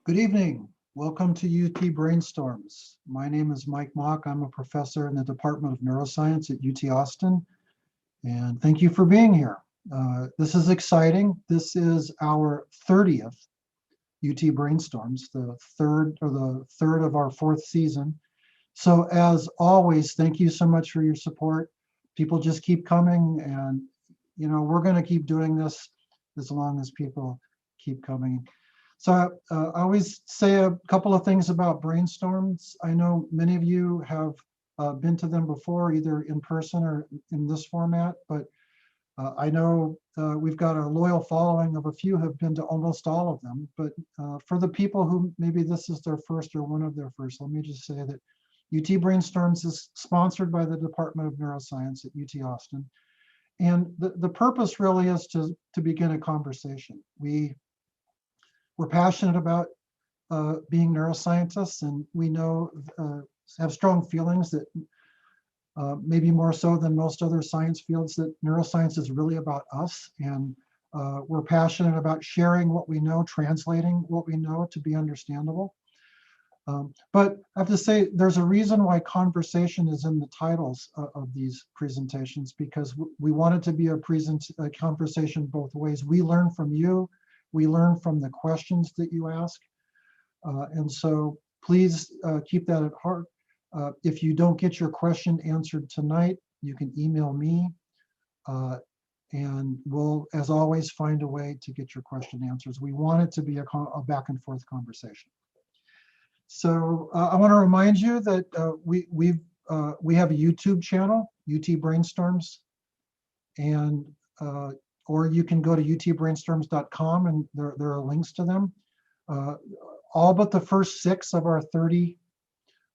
Good evening. Welcome to UT Brainstorms. My name is Mike Mock. I'm a professor in the Department of Neuroscience at UT Austin, and thank you for being here. This is exciting. This is our 30th UT Brainstorms, the third of our fourth season. So as always, thank you so much for your support. People just keep coming, and we're going to keep doing this as long as people keep coming. So I always say a couple of things about brainstorms. I know many of you have been to them before, either in person or in this format, but I know we've got a loyal following of a few who have been to almost all of them. But for the people who maybe this is their first or one of their first, let me just say that UT Brainstorms is sponsored by the Department of Neuroscience at UT Austin. And the purpose really is to begin a conversation. We're passionate about being neuroscientists, and we know, have strong feelings that maybe more so than most other science fields, that neuroscience is really about us. And we're passionate about sharing what we know, translating what we know to be understandable. But I have to say, there's a reason why conversation is in the titles of these presentations, because we want it to be a conversation both ways. We learn from you. We learn from the questions that you ask. And so please keep that at heart. If you don't get your question answered tonight, you can email me. And we'll, as always, find a way to get your question answers. We want it to be a back and forth conversation. So I want to remind you that we have a YouTube channel, UT Brainstorms, and or you can go to utbrainstorms.com, and there are links to them. All but the first 6 of our 30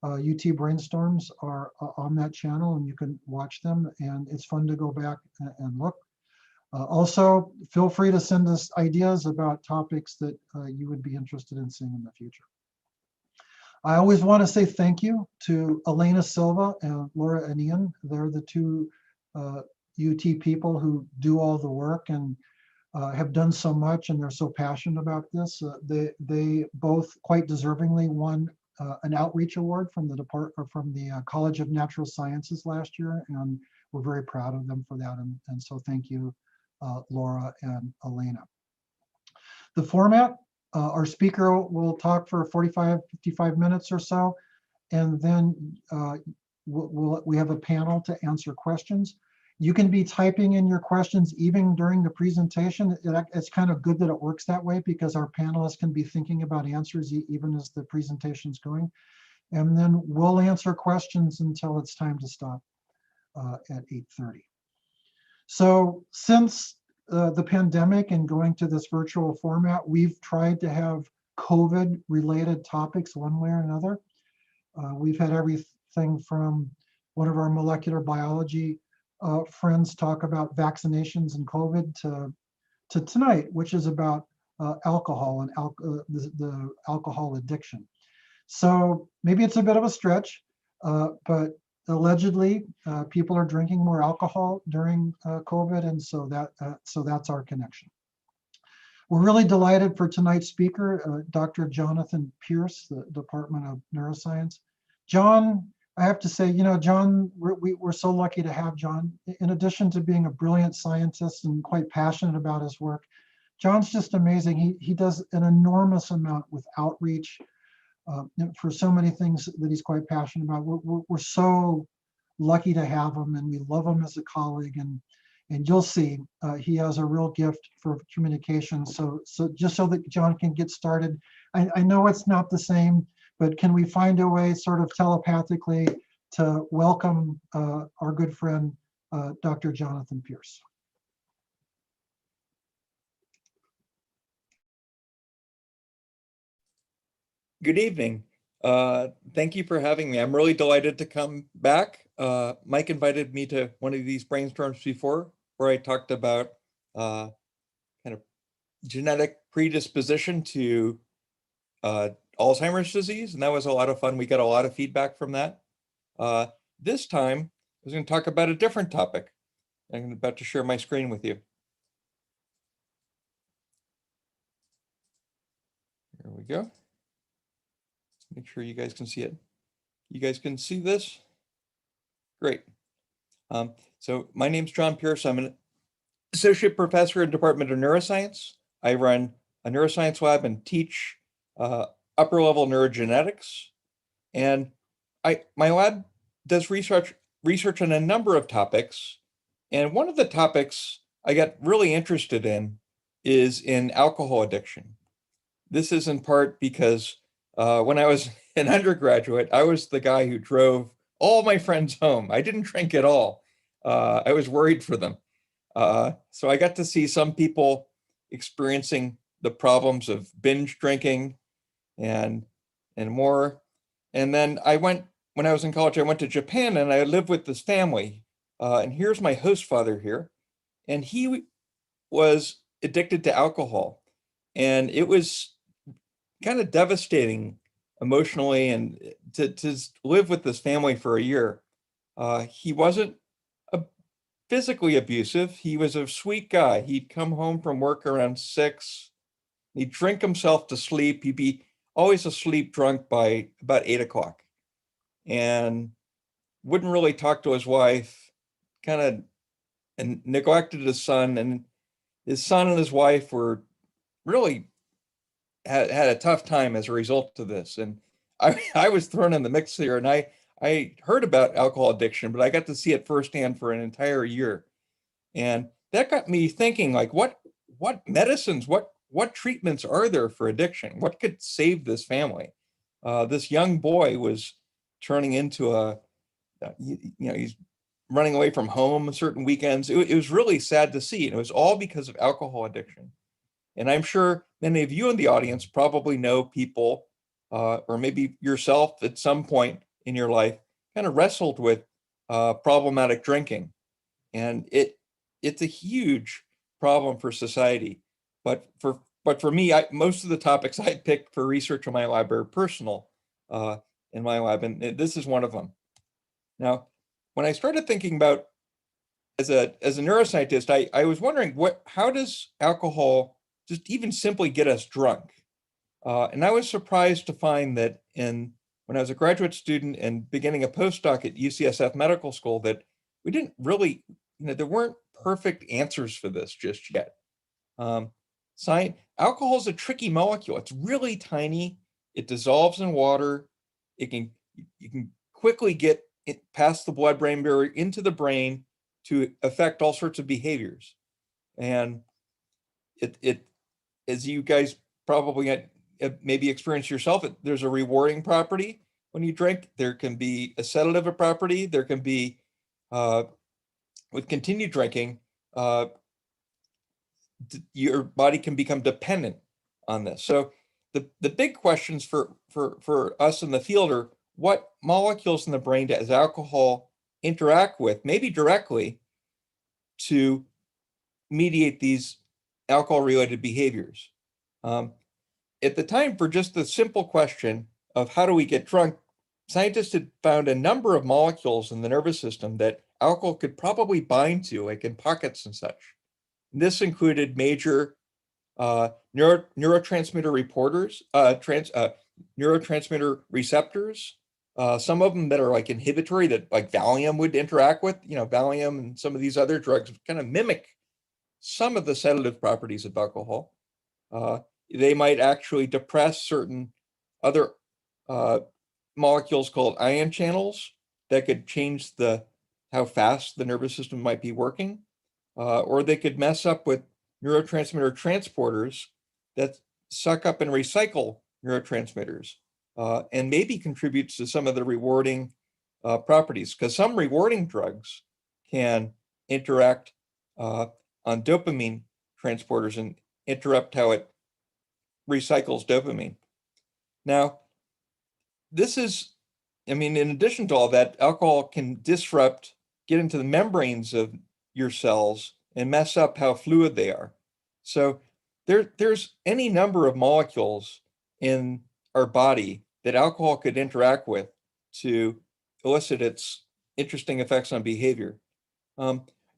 UT Brainstorms are on that channel, and you can watch them, and it's fun to go back and look. Also, feel free to send us ideas about topics that you would be interested in seeing in the future. I always want to say thank you to Elena Silva and Laura and Ian. They're the 2 UT people who do all the work and have done so much, and they're so passionate about this. They both quite deservingly won an outreach award from the College of Natural Sciences last year, and we're very proud of them for that. And so thank you, Laura and Elena. The format, our speaker will talk for 45, 55 minutes or so, and then we have a panel to answer questions. You can be typing in your questions even during the presentation. It's kind of good that it works that way, because our panelists can be thinking about answers even as the presentation's going. And then we'll answer questions until it's time to stop at 8:30. So since the pandemic and going to this virtual format, we've tried to have COVID-related topics one way or another. We've had everything from one of our molecular biology friends talk about vaccinations and COVID to tonight, which is about alcohol and the alcohol addiction. So maybe it's a bit of a stretch, but allegedly people are drinking more alcohol during COVID, and so that's our connection. We're really delighted for tonight's speaker, Dr. Jonathan Pierce, the Department of Neuroscience. John, I have to say, John, we're so lucky to have John. In addition to being a brilliant scientist and quite passionate about his work, John's just amazing. He does an enormous amount with outreach for so many things that he's quite passionate about. We're so lucky to have him, and we love him as a colleague. And you'll see he has a real gift for communication. So just so that John can get started, I know it's not the same, but can we find a way sort of telepathically to welcome our good friend, Dr. Jonathan Pierce. Good evening. Thank you for having me. I'm really delighted to come back. Mike invited me to one of these brainstorms before, where I talked about kind of genetic predisposition to Alzheimer's disease, and that was a lot of fun. We got a lot of feedback from that. This time, I was going to talk about a different topic. I'm about to share my screen with you. There we go. make sure you guys can see it. You guys can see this? Great. So my name's John Pierce. I'm an associate professor in the Department of Neuroscience. I run a neuroscience lab and teach upper level neurogenetics. And my lab does research on a number of topics. And one of the topics I got really interested in is in alcohol addiction. This is in part because when I was an undergraduate, I was the guy who drove all my friends home. I didn't drink at all. I was worried for them. So I got to see some people experiencing the problems of binge drinking and more. And then when I was in college, I went to Japan and I lived with this family. And here's my host father here. And he was addicted to alcohol. And it was kind of devastating emotionally, and to live with this family for a year. He wasn't physically abusive. He was a sweet guy. He'd come home from work around 6. He'd drink himself to sleep. He'd be always asleep drunk by about 8 o'clock, and wouldn't really talk to his wife, kind of, and neglected his son. And his son and his wife were really had a tough time as a result of this. And I was thrown in the mix here, and I heard about alcohol addiction, but I got to see it firsthand for an entire year. And that got me thinking, like, what medicines, what treatments are there for addiction? What could save this family? This young boy was turning into he's running away from home certain weekends. It was really sad to see. And it was all because of alcohol addiction. And I'm sure many of you in the audience probably know people, or maybe yourself at some point in your life, kind of wrestled with problematic drinking. And it's a huge problem for society. But for me, most of the topics I picked for research in my lab are personal in my lab, and this is one of them. Now, when I started thinking about as a neuroscientist, I was wondering how does alcohol just even simply get us drunk? And I was surprised to find that when I was a graduate student and beginning a postdoc at UCSF Medical School, that we didn't really, there weren't perfect answers for this just yet. Alcohol is a tricky molecule. It's really tiny. It dissolves in water. You can quickly get it past the blood-brain barrier into the brain to affect all sorts of behaviors. And it as you guys probably maybe experience yourself, there's a rewarding property when you drink. There can be a sedative property. There can be, with continued drinking, your body can become dependent on this. So the big questions for us in the field are, what molecules in the brain does alcohol interact with, maybe directly, to mediate these alcohol-related behaviors? At the time, for just the simple question of how do we get drunk, scientists had found a number of molecules in the nervous system that alcohol could probably bind to, like in pockets and such. And this included major neurotransmitter neurotransmitter receptors, some of them that are like inhibitory, that like Valium would interact with. Valium and some of these other drugs kind of mimic some of the sedative properties of alcohol. They might actually depress certain other molecules called ion channels that could change how fast the nervous system might be working, or they could mess up with neurotransmitter transporters that suck up and recycle neurotransmitters, and maybe contributes to some of the rewarding properties, because some rewarding drugs can interact on dopamine transporters and interrupt how it recycles dopamine. Now, in addition to all that, alcohol can get into the membranes of your cells and mess up how fluid they are. So there's any number of molecules in our body that alcohol could interact with to elicit its interesting effects on behavior.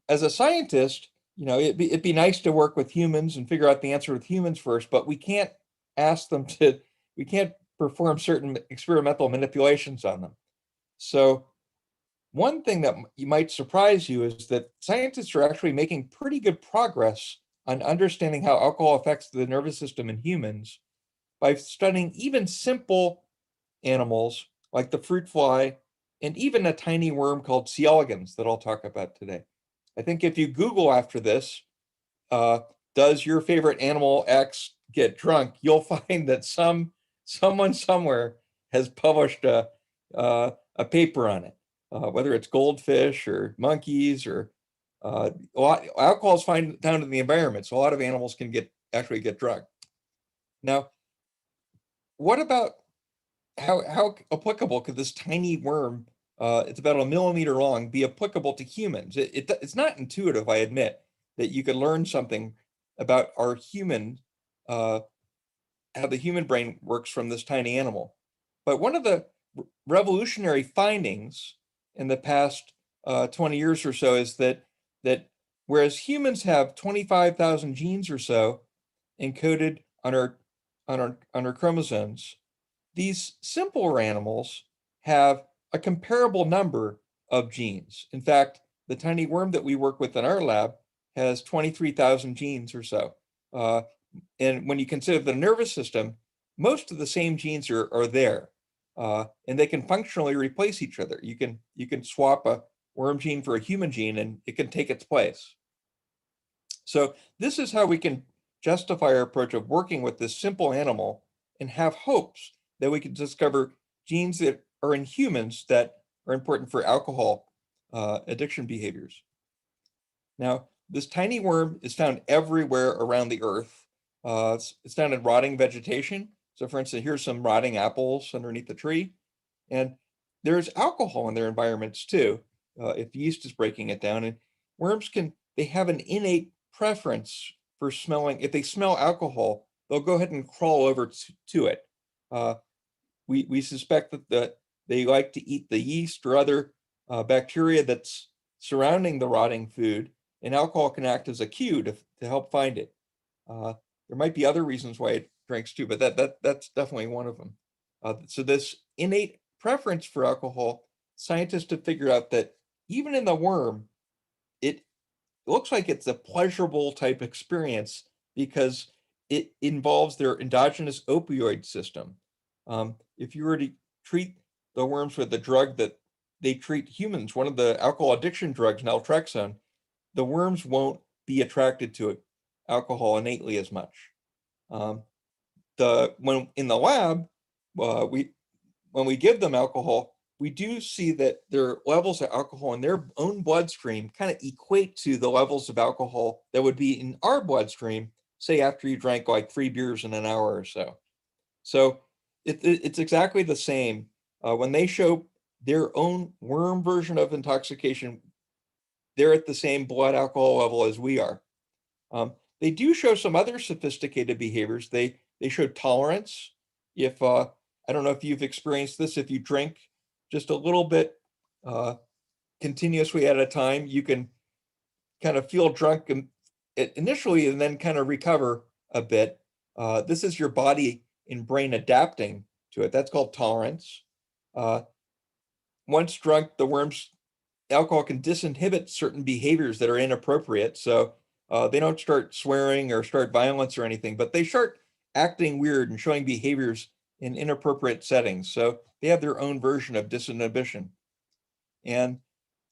As a scientist, it'd be nice to work with humans and figure out the answer with humans first, but we can't perform certain experimental manipulations on them. So one thing that might surprise you is that scientists are actually making pretty good progress on understanding how alcohol affects the nervous system in humans by studying even simple animals like the fruit fly and even a tiny worm called C. elegans that I'll talk about today. I think if you Google after this, does your favorite animal X get drunk, you'll find that someone somewhere has published a paper on it, whether it's goldfish or monkeys or alcohol is found in the environment, so a lot of animals can actually get drunk. Now, what about how applicable could this tiny worm, it's about a millimeter long, be applicable to humans? It's not intuitive, I admit, that you could learn something about our human, how the human brain works from this tiny animal. But one of the revolutionary findings in the past 20 years or so is that whereas humans have 25,000 genes or so encoded on our chromosomes, these simpler animals have a comparable number of genes. In fact, the tiny worm that we work with in our lab has 23,000 genes or so. And when you consider the nervous system, most of the same genes are there, and they can functionally replace each other. You can swap a worm gene for a human gene and it can take its place. So this is how we can justify our approach of working with this simple animal and have hopes that we can discover genes that are in humans that are important for alcohol addiction behaviors. Now, this tiny worm is found everywhere around the earth. It's found in rotting vegetation. So for instance, here's some rotting apples underneath the tree. And there's alcohol in their environments too, if yeast is breaking it down. And worms they have an innate preference for smelling. If they smell alcohol, they'll go ahead and crawl over to it. We suspect that they like to eat the yeast or other bacteria that's surrounding the rotting food, and alcohol can act as a cue to help find it. There might be other reasons why it drinks too, but that's definitely one of them. So this innate preference for alcohol, scientists have figured out that even in the worm, it looks like it's a pleasurable type experience because it involves their endogenous opioid system. If you were to treat the worms with the drug that they treat humans, one of the alcohol addiction drugs, naltrexone, the worms won't be attracted to alcohol innately as much. When in the lab, when we give them alcohol, we do see that their levels of alcohol in their own bloodstream kind of equate to the levels of alcohol that would be in our bloodstream, say after you drank like 3 beers in an hour or so. So it's exactly the same. When they show their own worm version of intoxication, they're at the same blood alcohol level as we are. They do show some other sophisticated behaviors. They show tolerance. If I don't know if you've experienced this, if you drink just a little bit continuously at a time, you can kind of feel drunk initially and then kind of recover a bit. This is your body and brain adapting to it. That's called tolerance. Once drunk, alcohol can disinhibit certain behaviors that are inappropriate. So they don't start swearing or start violence or anything, but they start acting weird and showing behaviors in inappropriate settings. So they have their own version of disinhibition. And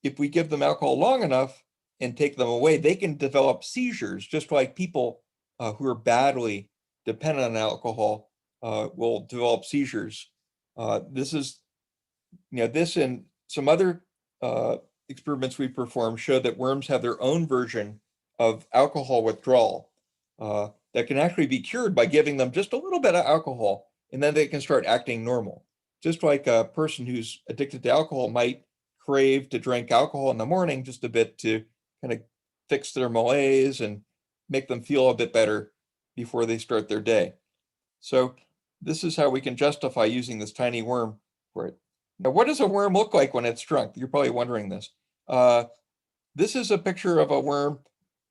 if we give them alcohol long enough and take them away, they can develop seizures, just like people who are badly dependent on alcohol will develop seizures. This and some other experiments we performed show that worms have their own version of alcohol withdrawal that can actually be cured by giving them just a little bit of alcohol, and then they can start acting normal. Just like a person who's addicted to alcohol might crave to drink alcohol in the morning just a bit to kind of fix their malaise and make them feel a bit better before they start their day. So this is how we can justify using this tiny worm for it. Now, what does a worm look like when it's drunk? You're probably wondering this. This is a picture of a worm.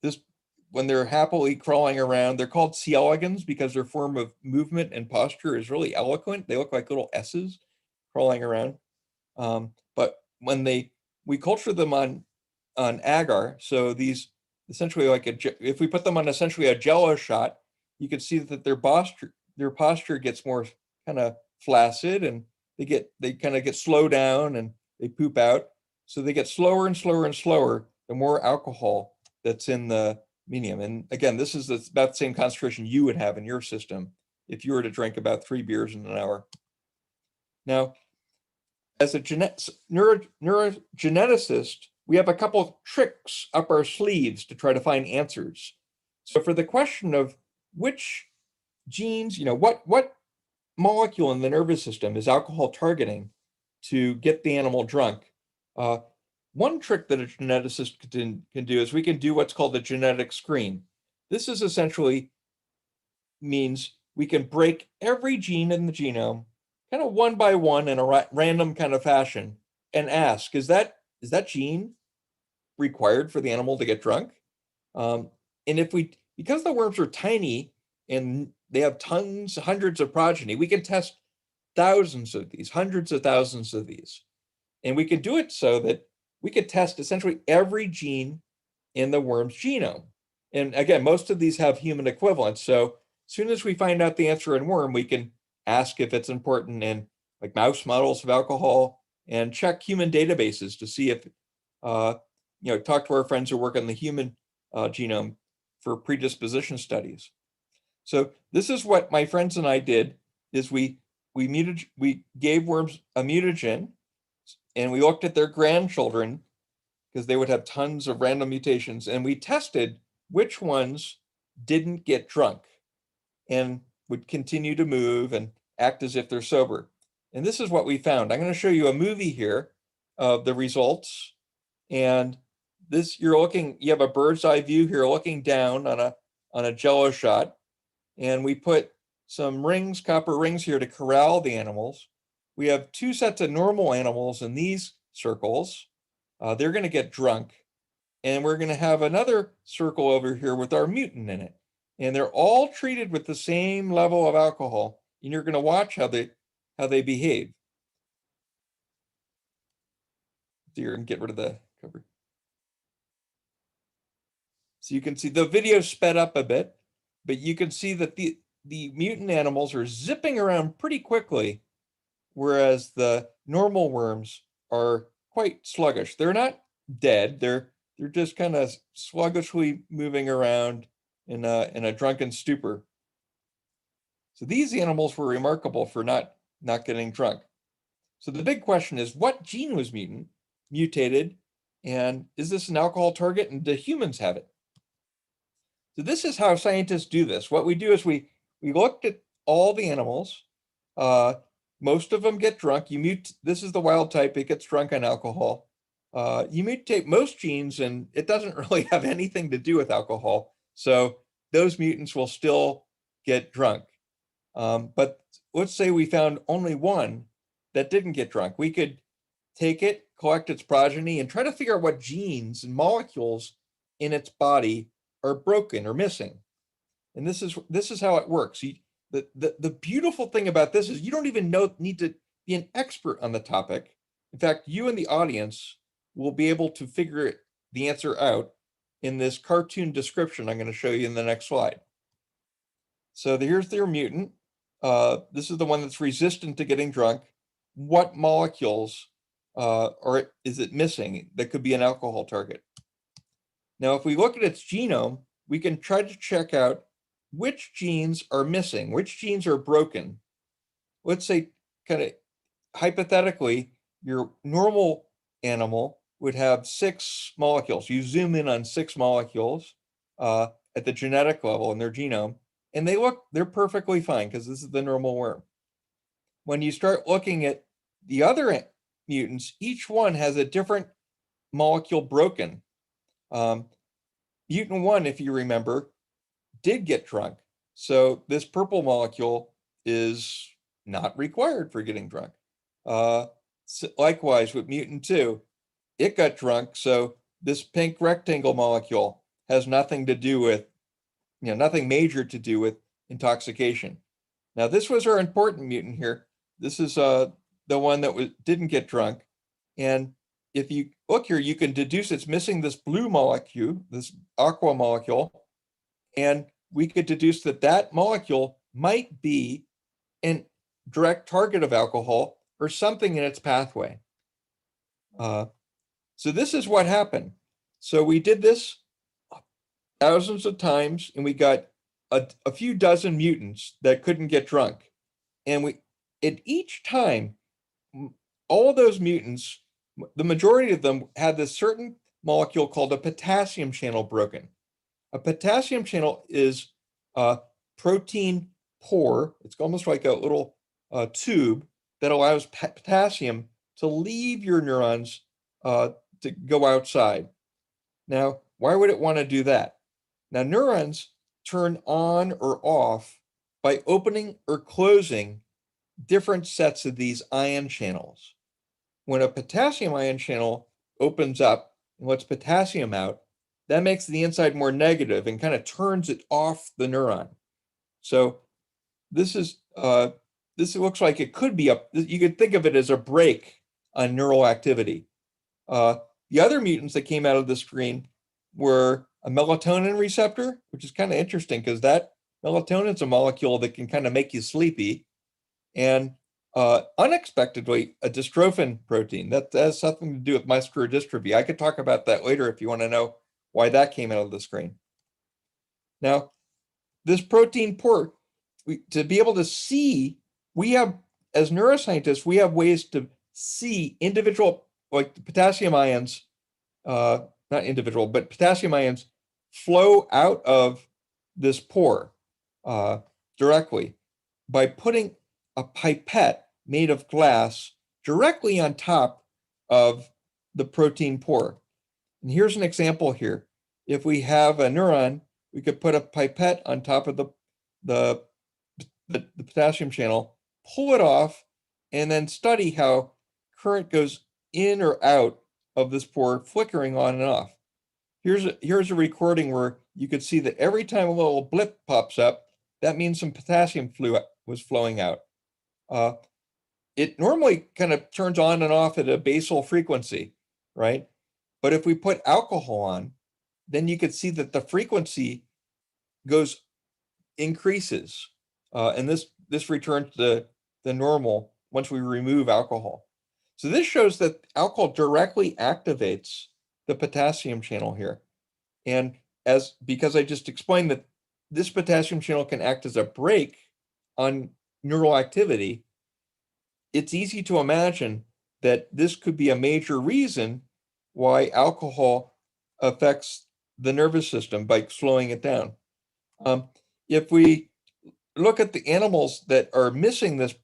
This when they're happily crawling around, they're called C. elegans because their form of movement and posture is really eloquent. They look like little S's crawling around. But when we culture them on agar, so these essentially if we put them on essentially a jello shot, you can see that their posture gets more kind of flaccid, and they kind of get slowed down and they poop out. So they get slower and slower and slower the more alcohol that's in the medium. And again, this is about the same concentration you would have in your system if you were to drink about 3 beers in an hour. Now, as a neurogeneticist, we have a couple of tricks up our sleeves to try to find answers. So for the question of which genes, what molecule in the nervous system is alcohol targeting to get the animal drunk, one trick that a geneticist can do is we can do what's called a genetic screen. This is essentially means we can break every gene in the genome kind of one by one in a random kind of fashion and ask, is that gene required for the animal to get drunk? And because the worms are tiny and they have hundreds of progeny, we can test thousands of these, hundreds of thousands of these. And we can do it so that we could test essentially every gene in the worm's genome. And again, most of these have human equivalents. So as soon as we find out the answer in worm, we can ask if it's important in like mouse models of alcohol and check human databases to see if, talk to our friends who work on the human genome for predisposition studies. So this is what my friends and I did, is we gave worms a mutagen, and we looked at their grandchildren because they would have tons of random mutations, and we tested which ones didn't get drunk and would continue to move and act as if they're sober. And this is what we found. I'm going to show you a movie here of the results. And this, you have a bird's eye view here looking down on a jello shot. And we put some copper rings here to corral the animals. We have 2 sets of normal animals in these circles. They're going to get drunk. And we're going to have another circle over here with our mutant in it. And they're all treated with the same level of alcohol. And you're going to watch how they behave. Here, and get rid of the cover. So you can see the video sped up a bit, but you can see that the mutant animals are zipping around pretty quickly, whereas the normal worms are quite sluggish. They're not dead. They're just kind of sluggishly moving around in a drunken stupor. So these animals were remarkable for not getting drunk. So the big question is, what gene was mutated, and is this an alcohol target, and do humans have it? So this is how scientists do this. What we do is we looked at all the animals. Most of them get drunk. This is the wild type. It gets drunk on alcohol. You mutate most genes, and it doesn't really have anything to do with alcohol. So those mutants will still get drunk. But let's say we found only one that didn't get drunk. We could take it, collect its progeny, and try to figure out what genes and molecules in its body are broken or missing. And this is how it works. The beautiful thing about this is you don't even need to be an expert on the topic. In fact, you in the audience will be able to figure the answer out in this cartoon description I'm going to show you in the next slide. So here's their mutant. This is the one that's resistant to getting drunk. What molecules is it missing that could be an alcohol target? Now, if we look at its genome, we can try to check out which genes are missing, which genes are broken. Let's say, kind of hypothetically, your normal animal would have 6 molecules. You zoom in on 6 molecules at the genetic level in their genome, and they're perfectly fine because this is the normal worm. When you start looking at the other mutants, each one has a different molecule broken. Mutant 1, if you remember, did get drunk. So this purple molecule is not required for getting drunk. Likewise with mutant 2, it got drunk. So this pink rectangle molecule has nothing to do with, nothing major to do with intoxication. Now, this was our important mutant here. This is the one that didn't get drunk. And if you look here, you can deduce it's missing this blue molecule, this aqua molecule, and we could deduce that that molecule might be a direct target of alcohol or something in its pathway. So this is what happened. So we did this thousands of times, and we got a few dozen mutants that couldn't get drunk. And at each time, all those mutants, the majority of them had this certain molecule called a potassium channel broken. A potassium channel is a protein pore. It's almost like a little tube that allows potassium to leave your neurons to go outside. Now, why would it want to do that? Now, neurons turn on or off by opening or closing different sets of these ion channels. When a potassium ion channel opens up and lets potassium out, that makes the inside more negative and kind of turns it off the neuron. So this looks like it could be you could think of it as a brake on neural activity. The other mutants that came out of the screen were a melatonin receptor, which is kind of interesting because that melatonin is a molecule that can kind of make you sleepy, and unexpectedly a dystrophin protein that has something to do with muscular dystrophy. I could talk about that later if you want to know why that came out of the screen. Now, this protein pore, to be able to see, we have, as neuroscientists, we have ways to see individual, like the potassium ions, not individual, but potassium ions flow out of this pore directly by putting a pipette made of glass directly on top of the protein pore. And here's an example here. If we have a neuron, we could put a pipette on top of the potassium channel, pull it off, and then study how current goes in or out of this pore, flickering on and off. Here's a recording where you could see that every time a little blip pops up, that means some potassium fluid was flowing out. It normally kind of turns on and off at a basal frequency, right? But if we put alcohol on, then you could see that the frequency increases, and this returns to the normal once we remove alcohol. So this shows that alcohol directly activates the potassium channel here. And because I just explained that this potassium channel can act as a brake on neural activity, it's easy to imagine that this could be a major reason why alcohol affects the nervous system by slowing it down. If we look at the animals that are missing this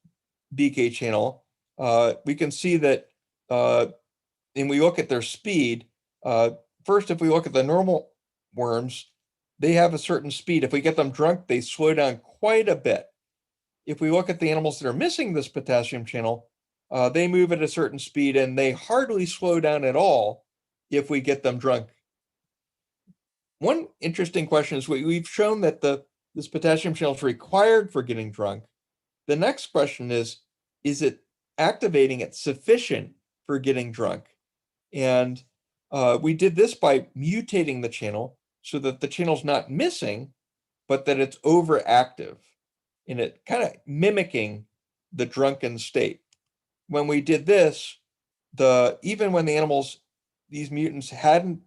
BK channel, we can see that, and we look at their speed. First, if we look at the normal worms, they have a certain speed. If we get them drunk, they slow down quite a bit. If we look at the animals that are missing this potassium channel, they move at a certain speed and they hardly slow down at all if we get them drunk. One interesting question is we've shown that this potassium channel is required for getting drunk. The next question is it activating it sufficient for getting drunk? And we did this by mutating the channel so that the channel's not missing, but that it's overactive, and it kind of mimicking the drunken state. When we did this, even when these mutants hadn't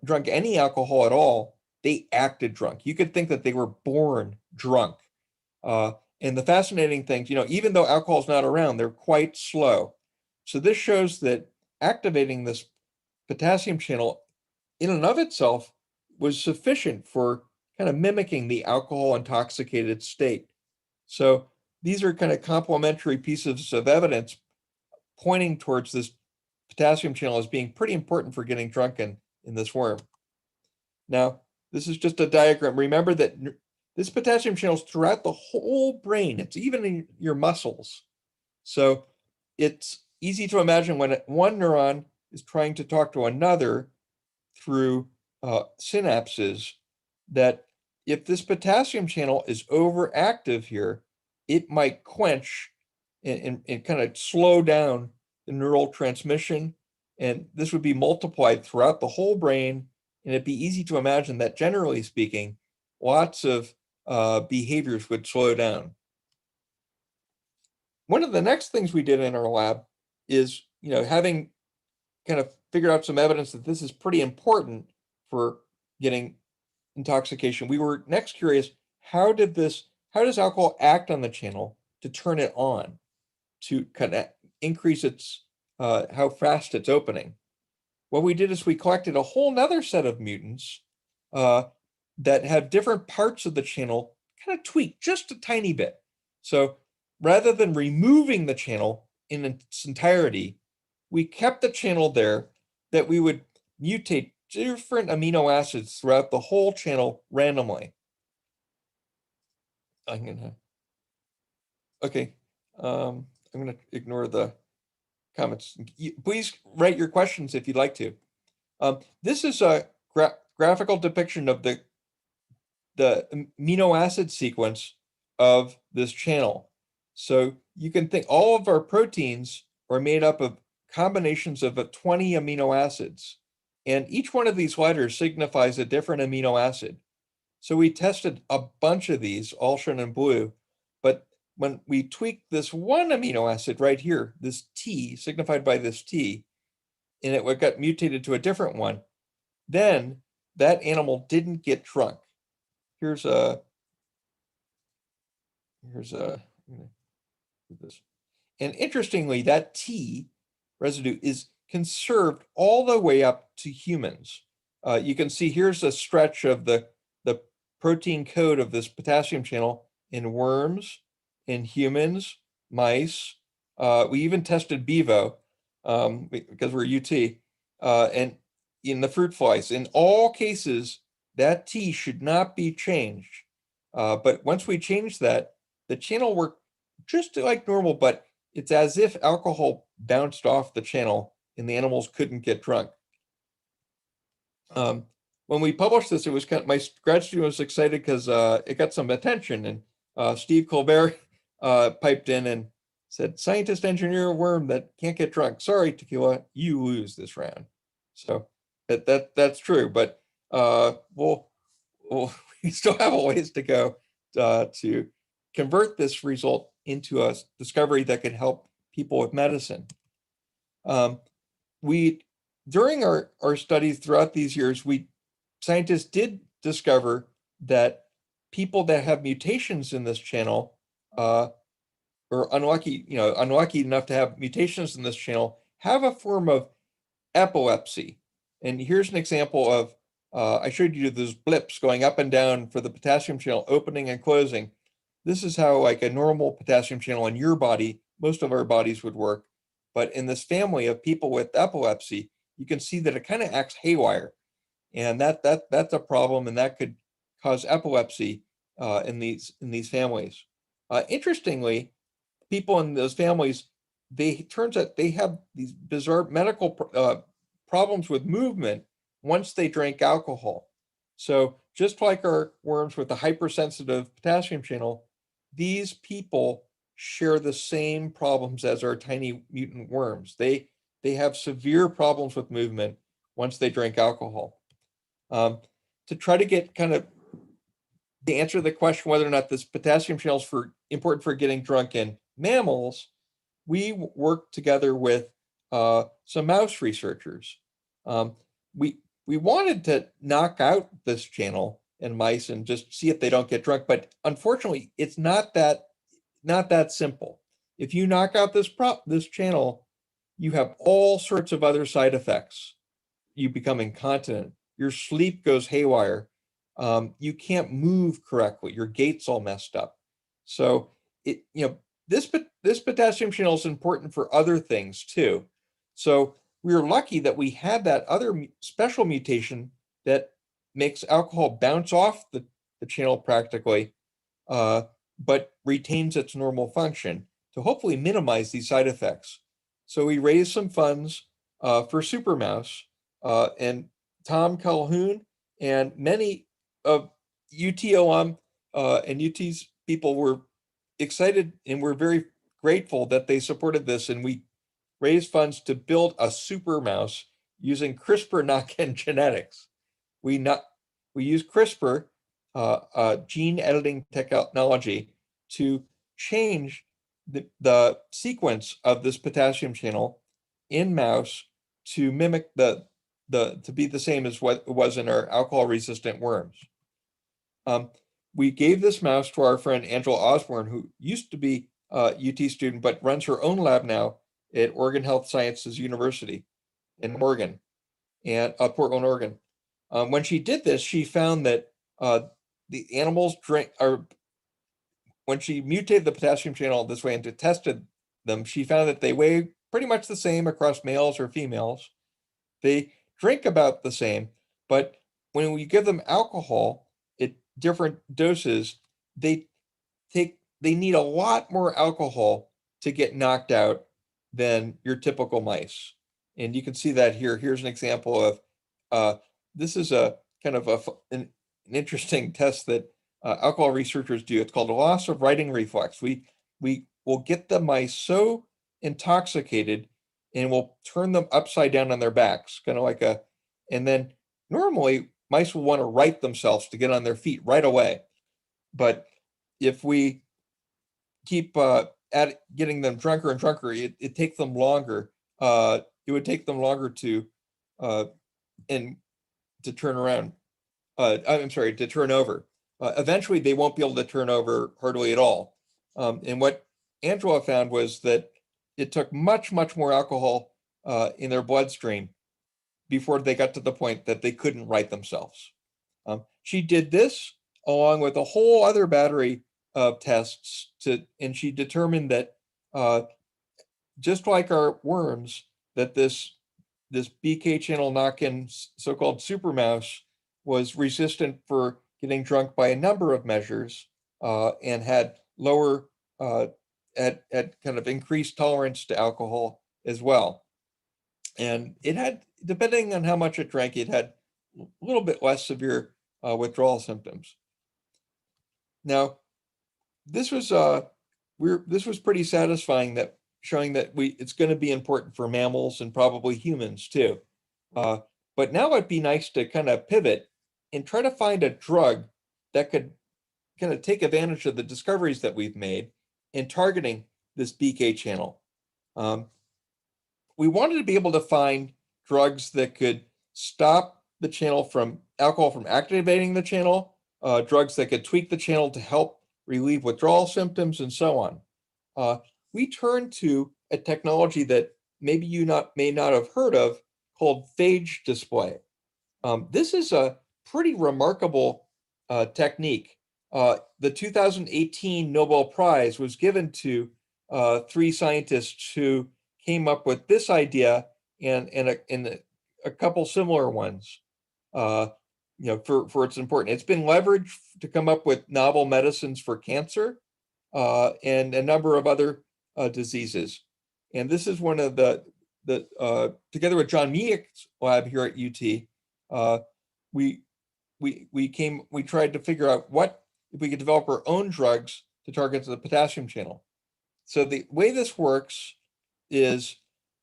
drunk any alcohol at all, they acted drunk. You could think that they were born drunk. And the fascinating thing, even though alcohol is not around, they're quite slow. So this shows that activating this potassium channel in and of itself was sufficient for kind of mimicking the alcohol intoxicated state. So these are kind of complementary pieces of evidence pointing towards this potassium channel as being pretty important for getting drunk in this worm. Now, this is just a diagram. Remember that this potassium channel is throughout the whole brain. It's even in your muscles. So it's easy to imagine when one neuron is trying to talk to another through synapses that if this potassium channel is overactive here, it might quench and kind of slow down the neural transmission. And this would be multiplied throughout the whole brain. And it'd be easy to imagine that, generally speaking, lots of behaviors would slow down. One of the next things we did in our lab is, having kind of figured out some evidence that this is pretty important for getting intoxication, we were next curious, how does alcohol act on the channel to turn it on, to kind of increase its how fast it's opening? What we did is we collected a whole nother set of mutants that have different parts of the channel kind of tweaked just a tiny bit. So rather than removing the channel in its entirety, we kept the channel there, that we would mutate different amino acids throughout the whole channel randomly. Okay, I'm gonna ignore the comments. Please write your questions if you'd like to. This is a graphical depiction of the amino acid sequence of this channel. So you can think all of our proteins are made up of combinations of 20 amino acids, and each one of these letters signifies a different amino acid. So we tested a bunch of these, all shown in blue, but when we tweaked this one amino acid right here, this T, signified by this T, and it got mutated to a different one, then that animal didn't get drunk. Here's this. And interestingly, that T residue is conserved all the way up to humans. You can see here's a stretch of the protein code of this potassium channel in worms, in humans, mice. We even tested bevo because we're UT, and in the fruit flies. In all cases, that T should not be changed. But once we change that, the channel worked just like normal, but it's as if alcohol bounced off the channel and the animals couldn't get drunk. When we published this, it was my grad student was excited because it got some attention, and Steve Colbert piped in and said, "Scientist engineer a worm that can't get drunk. Sorry, tequila, you lose this round." So that's true, but we still have a ways to go to convert this result into a discovery that could help people with medicine. During our studies throughout these years, scientists did discover that people that have mutations in this channel, or unlucky enough to have mutations in this channel, have a form of epilepsy. And here's an example of, I showed you those blips going up and down for the potassium channel opening and closing. This is how like a normal potassium channel in your body, most of our bodies would work. But in this family of people with epilepsy, you can see that it kind of acts haywire. And that's a problem, and that could cause epilepsy in these families. Interestingly, people in those families, turns out they have these bizarre medical problems with movement once they drink alcohol. So just like our worms with the hypersensitive potassium channel, these people share the same problems as our tiny mutant worms. They have severe problems with movement once they drink alcohol. To try to get to answer the question whether or not this potassium channel is important for getting drunk in mammals, we worked together with some mouse researchers. We wanted to knock out this channel in mice and just see if they don't get drunk, but unfortunately, it's not that simple. If you knock out this channel, you have all sorts of other side effects. You become incontinent. Your sleep goes haywire. You can't move correctly. Your gait's all messed up. So this potassium channel is important for other things too. So we were lucky that we had that other special mutation that makes alcohol bounce off the channel practically, but retains its normal function to hopefully minimize these side effects. So we raised some funds for Supermouse, and Tom Calhoun And many of UT alum and UT's people were excited and were very grateful that they supported this. And we raised funds to build a super mouse using CRISPR knock-in genetics. We use CRISPR, gene editing technology, to change the sequence of this potassium channel in mouse to mimic to be the same as what it was in our alcohol-resistant worms. We gave this mouse to our friend Angela Osborne, who used to be a UT student, but runs her own lab now at Oregon Health Sciences University in Oregon, and Portland, Oregon. When she did this, she found that the animals when she mutated the potassium channel this way and tested them, she found that they weigh pretty much the same across males or females. They drink about the same, but when we give them alcohol at different doses, they need a lot more alcohol to get knocked out than your typical mice. And you can see that here. Here's an example of, this is a kind of an interesting test that alcohol researchers do. It's called a loss of writing reflex. We will get the mice so intoxicated and we'll turn them upside down on their backs, kind of like and then normally mice will want to right themselves to get on their feet right away. But if we keep getting them drunker and drunker, it takes them longer. It would take them longer to turn around. I'm sorry, to turn over. Eventually, they won't be able to turn over hardly at all. And what Angela found was that it took much, much more alcohol in their bloodstream before they got to the point that they couldn't right themselves. She did this along with a whole other battery of tests and she determined that just like our worms, that this BK channel knock-in so-called super mouse was resistant for getting drunk by a number of measures and had lower at kind of increased tolerance to alcohol as well. And it had, depending on how much it drank, it had a little bit less severe withdrawal symptoms. Now, this was pretty satisfying, that showing that it's going to be important for mammals and probably humans too. But now it'd be nice to kind of pivot and try to find a drug that could kind of take advantage of the discoveries that we've made in targeting this BK channel. We wanted to be able to find drugs that could stop the channel from alcohol from activating the channel, drugs that could tweak the channel to help relieve withdrawal symptoms, and so on. We turned to a technology that maybe you may not have heard of called Phage Display. This is a pretty remarkable technique. The 2018 Nobel Prize was given to 3 scientists who came up with this idea and a couple similar ones. For its importance. It's been leveraged to come up with novel medicines for cancer and a number of other diseases. And this is one of the together with John Meek's lab here at UT, we tried to figure out if we could develop our own drugs to target the potassium channel. So the way this works is,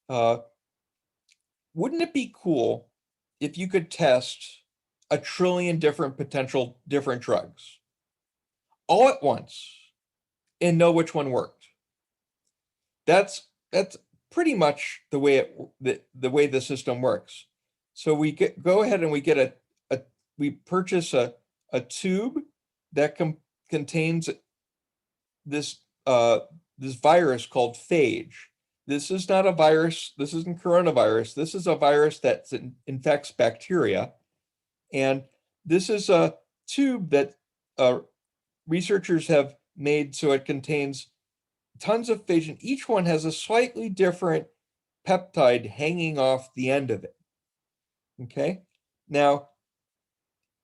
wouldn't it be cool if you could test 1 trillion different drugs all at once and know which one worked? That's pretty much the way the way the system works. So we go ahead and we purchase a tube that contains this virus called phage. This is not a virus. This isn't coronavirus. This is a virus that infects bacteria. And this is a tube that researchers have made so it contains tons of phage, and each one has a slightly different peptide hanging off the end of it. Okay. Now,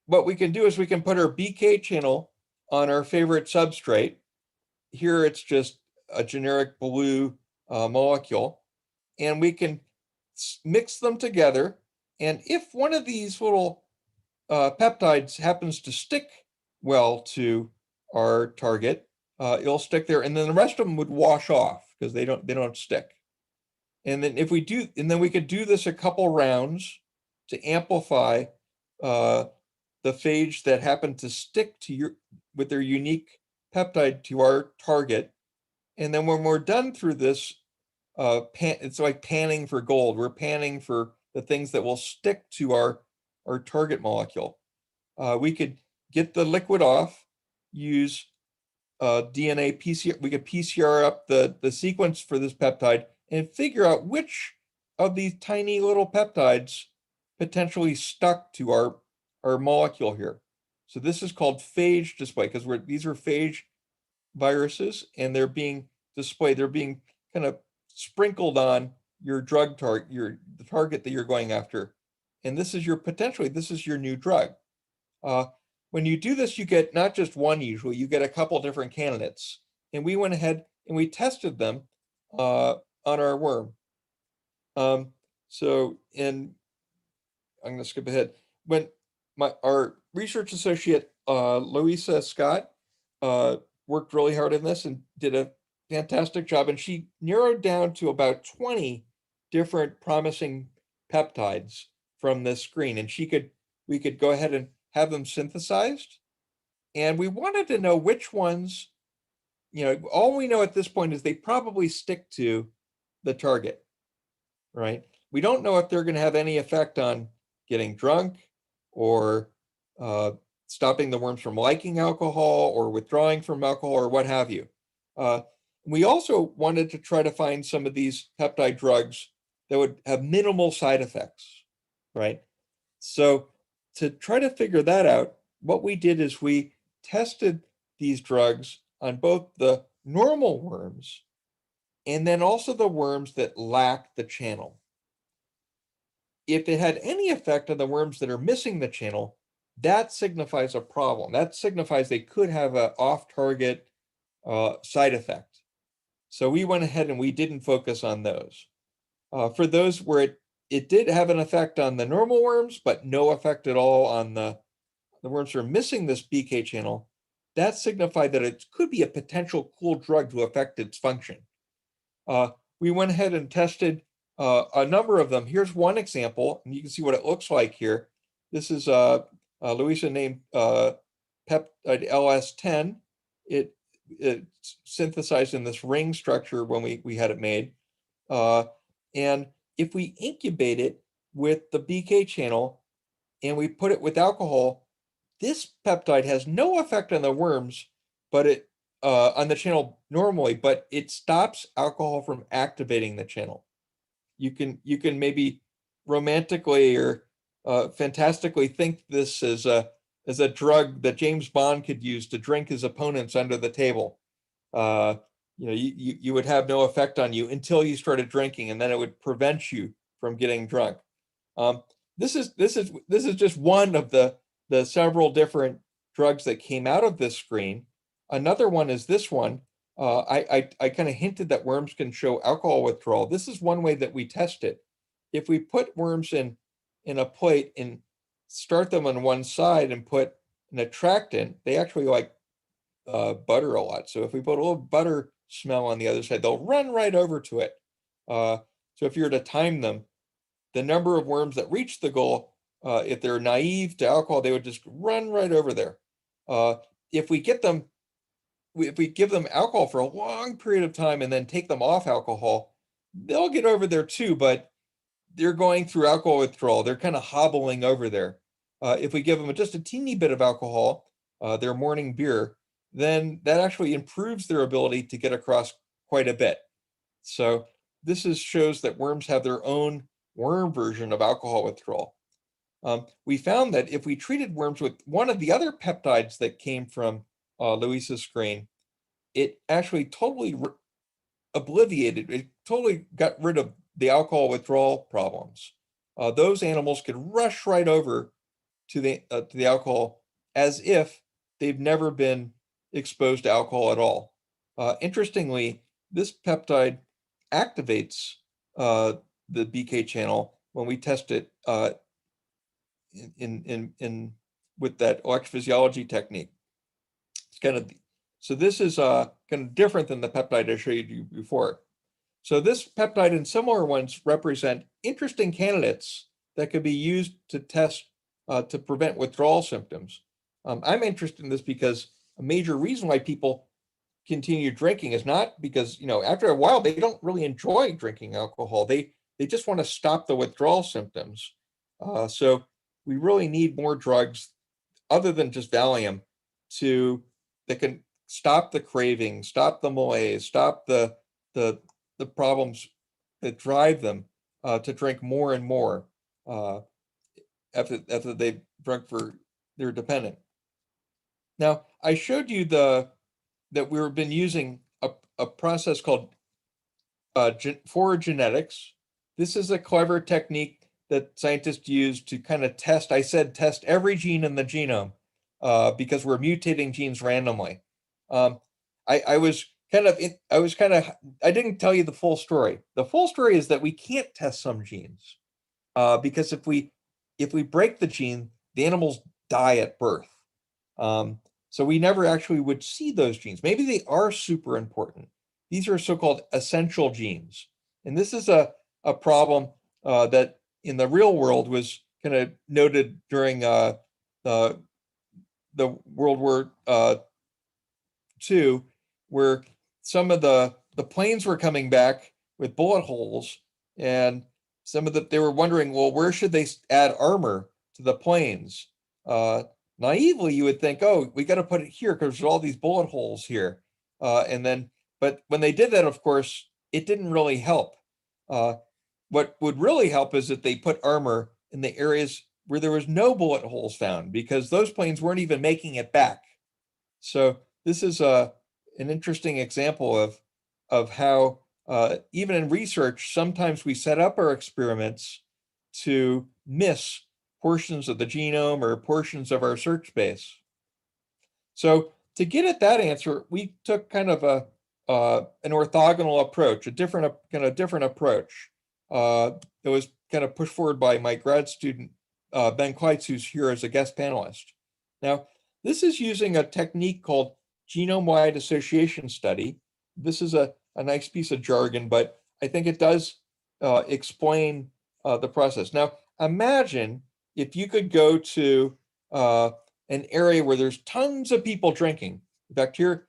what we can do is we can put our BK channel on our favorite substrate. Here it's just a generic blue molecule, and we can mix them together. And if one of these little peptides happens to stick well to our target, it'll stick there, and then the rest of them would wash off because they don't stick. And then if we do, and then we could do this a couple rounds to amplify the phage that happen to stick to with their unique peptide to our target. And then when we're done through this, it's like panning for gold. We're panning for the things that will stick to our target molecule. We could get the liquid off, use DNA PCR. We could PCR up the sequence for this peptide and figure out which of these tiny little peptides potentially stuck to our molecule here. So this is called phage display because these are phage viruses and they're being displayed. They're being kind of sprinkled on your drug target, the target that you're going after. And this is this is your new drug. When you do this, you get not just one usually, you get a couple different candidates. And we went ahead and we tested them on our worm. I'm going to skip ahead. When our research associate, Louisa Scott, worked really hard on this and did a fantastic job. And she narrowed down to about 20 different promising peptides from this screen. And we could go ahead and have them synthesized. And we wanted to know which ones, all we know at this point is they probably stick to the target, right? We don't know if they're going to have any effect on getting drunk or stopping the worms from liking alcohol or withdrawing from alcohol or what have you. We also wanted to try to find some of these peptide drugs that would have minimal side effects, right? So to try to figure that out, what we did is we tested these drugs on both the normal worms and then also the worms that lack the channel. If it had any effect on the worms that are missing the channel, that signifies a problem. That signifies they could have an off-target side effect. So we went ahead and we didn't focus on those. For those where it did have an effect on the normal worms, but no effect at all on the worms that are missing this BK channel, that signified that it could be a potential cool drug to affect its function. We went ahead and tested a number of them. Here's one example, and you can see what it looks like here. This is Louisa named peptide LS10. It's synthesized in this ring structure when we had it made. And if we incubate it with the BK channel and we put it with alcohol, this peptide has no effect on the worms, but it on the channel normally, but it stops alcohol from activating the channel. You can maybe romantically or fantastically think this as a drug that James Bond could use to drink his opponents under the table. You would have no effect on you until you started drinking, and then it would prevent you from getting drunk. This is just one of the several different drugs that came out of this screen. Another one is this one. I kind of hinted that worms can show alcohol withdrawal. This is one way that we test it. If we put worms in a plate and start them on one side and put an attractant, they actually like butter a lot. So if we put a little butter smell on the other side, they'll run right over to it. So if you were to time them, the number of worms that reach the goal, if they're naive to alcohol, they would just run right over there. If we give them alcohol for a long period of time and then take them off alcohol, they'll get over there too, but they're going through alcohol withdrawal. They're kind of hobbling over there. If we give them just a teeny bit of alcohol, their morning beer, then that actually improves their ability to get across quite a bit. So this shows that worms have their own worm version of alcohol withdrawal. We found that if we treated worms with one of the other peptides that came from Louisa's screen, it actually totally it totally got rid of the alcohol withdrawal problems. Those animals could rush right over to the alcohol as if they've never been exposed to alcohol at all. Interestingly, this peptide activates the BK channel when we test it with that electrophysiology technique. It's kind of, so this is kind of different than the peptide I showed you before. So this peptide and similar ones represent interesting candidates that could be used to test to prevent withdrawal symptoms. I'm interested in this because a major reason why people continue drinking is not because, after a while, they don't really enjoy drinking alcohol. They just want to stop the withdrawal symptoms. So we really need more drugs other than just Valium that can stop the craving, stop the malaise, stop the problems that drive them to drink more and more after they've drunk they're dependent. Now, I showed you that we've been using a process called forward genetics. This is a clever technique that scientists use to kind of test every gene in the genome because we're mutating genes randomly. I didn't tell you the full story. The full story is that we can't test some genes because if we break the gene, the animals die at birth. So we never actually would see those genes. Maybe they are super important. These are so-called essential genes. And this is a problem that in the real world was kind of noted during the World War II, where some of the planes were coming back with bullet holes, and they were wondering, well, where should they add armor to the planes? Naively, you would think, oh, we got to put it here because there's all these bullet holes here. But when they did that, of course, it didn't really help. What would really help is that they put armor in the areas where there was no bullet holes found, because those planes weren't even making it back. So this is an interesting example of how even in research, sometimes we set up our experiments to miss portions of the genome or portions of our search space. So to get at that answer, we took kind of an orthogonal approach, a different approach that was kind of pushed forward by my grad student, Ben Kleitz, who's here as a guest panelist. Now, this is using a technique called Genome-Wide Association Study. This is a nice piece of jargon, but I think it does explain the process. Now, imagine if you could go to an area where there's tons of people drinking. In fact, here,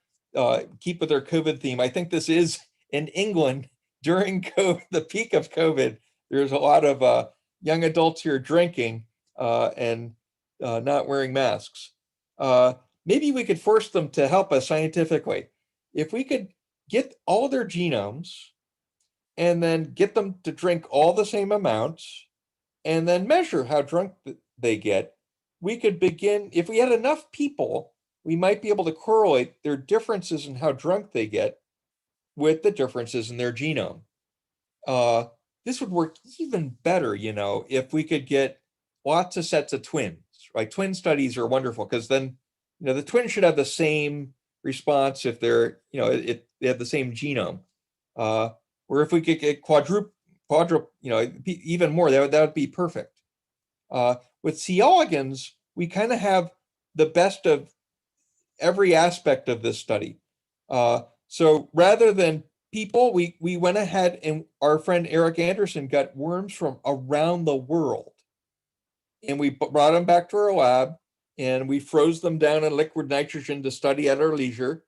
keep with our COVID theme, I think this is in England during COVID, the peak of COVID. There's a lot of young adults here drinking and not wearing masks. Maybe we could force them to help us scientifically. If we could get all their genomes and then get them to drink all the same amounts and then measure how drunk they get, we could begin, if we had enough people, we might be able to correlate their differences in how drunk they get with the differences in their genome. This would work even better, if we could get lots of sets of twins, right? Twin studies are wonderful because then, the twins should have the same response if they're, they have the same genome. Or if we could get quadruple, even more, that would be perfect. With C. elegans, we kind of have the best of every aspect of this study. So rather than people, we went ahead and our friend Eric Anderson got worms from around the world. And we brought them back to our lab and we froze them down in liquid nitrogen to study at our leisure.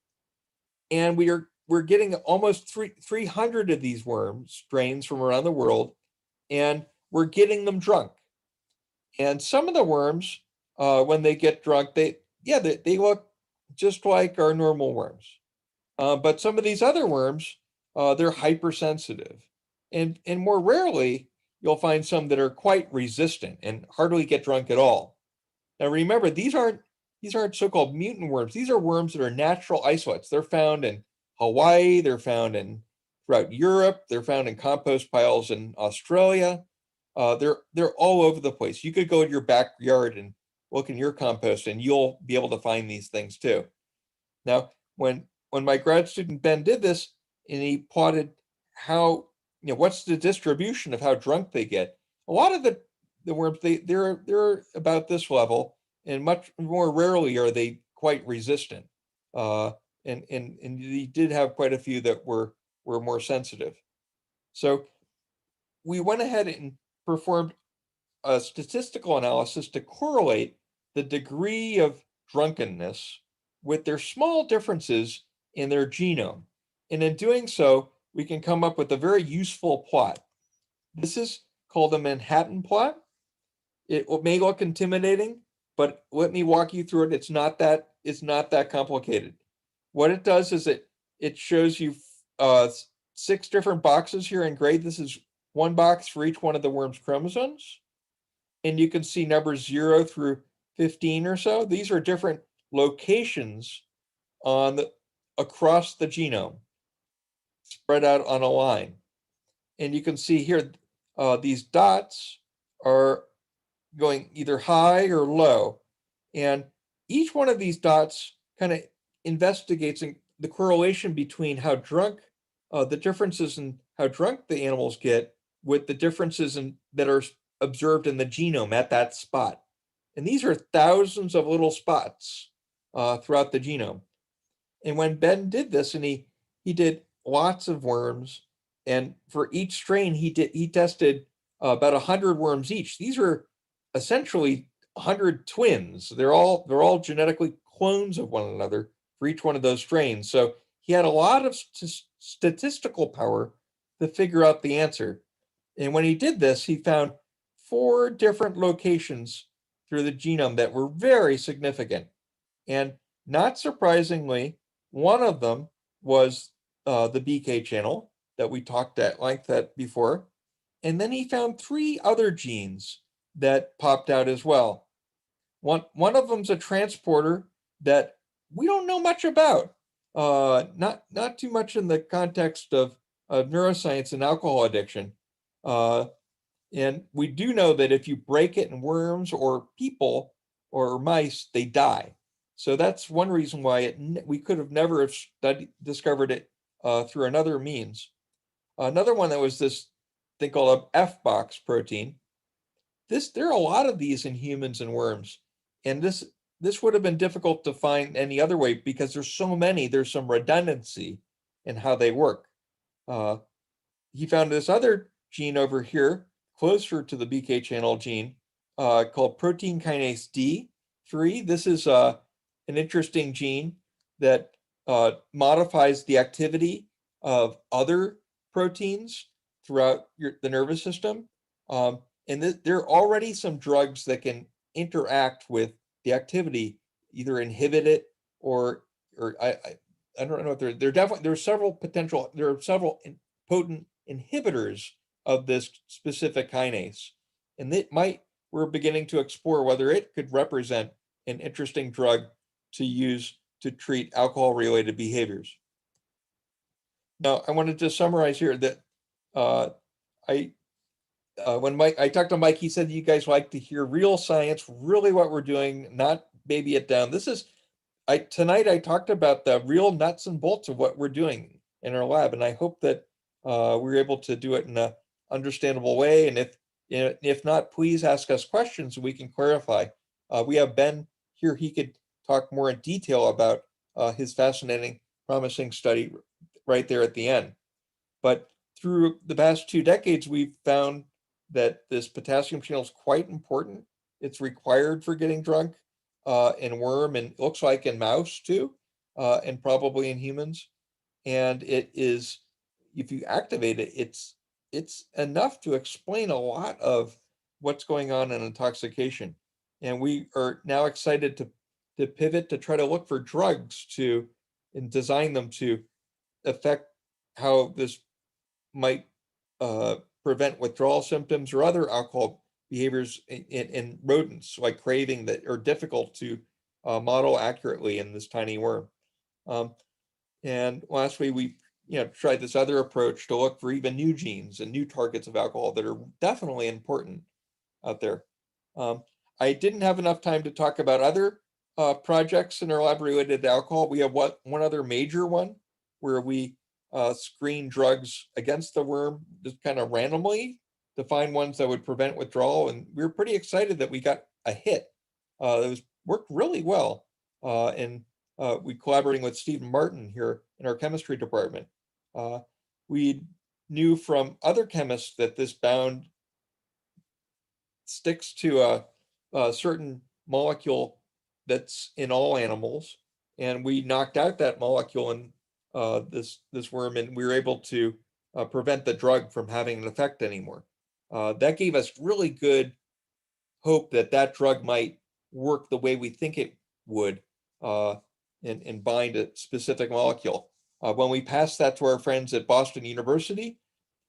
And we're getting almost 300 of these worm strains from around the world, and we're getting them drunk. And some of the worms, when they get drunk, they look just like our normal worms. But some of these other worms, they're hypersensitive. And more rarely, you'll find some that are quite resistant and hardly get drunk at all. Now remember, these aren't so-called mutant worms. These are worms that are natural isolates. They're found in Hawaii, they're found throughout Europe, they're found in compost piles in Australia. They're all over the place. You could go in your backyard and look in your compost and you'll be able to find these things too. Now, when my grad student Ben did this and he plotted how, what's the distribution of how drunk they get, a lot of the worms, they're about this level, and much more rarely are they quite resistant. And you did have quite a few that were more sensitive. So we went ahead and performed a statistical analysis to correlate the degree of drunkenness with their small differences in their genome. And in doing so, we can come up with a very useful plot. This is called a Manhattan plot. It may look intimidating, but let me walk you through it. It's not that complicated. What it does is it shows you 6 different boxes here in gray. This is one box for each one of the worm's chromosomes. And you can see numbers 0 through 15 or so. These are different locations across the genome, spread out on a line. And you can see here, these dots are going either high or low. And each one of these dots kind of investigates the correlation between how drunk, the differences in how drunk the animals get with the differences that are observed in the genome at that spot. And these are thousands of little spots throughout the genome. And when Ben did this, and he did lots of worms, and for each strain he tested about 100 worms each. These are essentially 100 twins. They're all genetically clones of one another for each one of those strains. So he had a lot of statistical power to figure out the answer. And when he did this, he found 4 different locations through the genome that were very significant. And not surprisingly, one of them was the BK channel that we talked at length at before. And then he found 3 other genes that popped out as well. One of them's a transporter that we don't know much about. Not too much in the context of neuroscience and alcohol addiction. And we do know that if you break it in worms or people or mice, they die. So that's one reason why we could have never discovered it through another means. Another one that was this thing called a F-box protein. There are a lot of these in humans and worms, and this would have been difficult to find any other way because there's so many. There's some redundancy in how they work. He found this other gene over here, closer to the BK channel gene, called protein kinase D3. This is an interesting gene that modifies the activity of other proteins throughout the nervous system. And there are already some drugs that can interact with the activity, either inhibit it or I don't know if there are several potent inhibitors of this specific kinase. And we're beginning to explore whether it could represent an interesting drug to use to treat alcohol-related behaviors. Now, I wanted to summarize here that when I talked to Mike, he said you guys like to hear real science, really what we're doing, not baby it down. Tonight I talked about the real nuts and bolts of what we're doing in our lab, and I hope that we're able to do it in an understandable way. And if not, please ask us questions so we can clarify. We have Ben here; he could talk more in detail about his fascinating, promising study right there at the end. But through the past 2 decades, we've found that this potassium channel is quite important. It's required for getting drunk in worm, and it looks like in mouse too, and probably in humans. And it is, if you activate it, it's enough to explain a lot of what's going on in intoxication. And we are now excited to pivot to try to look for drugs and design them to affect how this might prevent withdrawal symptoms or other alcohol behaviors in rodents, like craving, that are difficult to model accurately in this tiny worm. And lastly, we tried this other approach to look for even new genes and new targets of alcohol that are definitely important out there. I didn't have enough time to talk about other projects in our lab related to alcohol. We have one other major one where we screen drugs against the worm just kind of randomly to find ones that would prevent withdrawal. And we were pretty excited that we got a hit. It worked really well. And we collaborating with Stephen Martin here in our chemistry department. We knew from other chemists that this bound sticks to a certain molecule that's in all animals. And we knocked out that molecule in this worm, and we were able to prevent the drug from having an effect anymore. That gave us really good hope that that drug might work the way we think it would and bind a specific molecule. When we passed that to our friends at Boston University,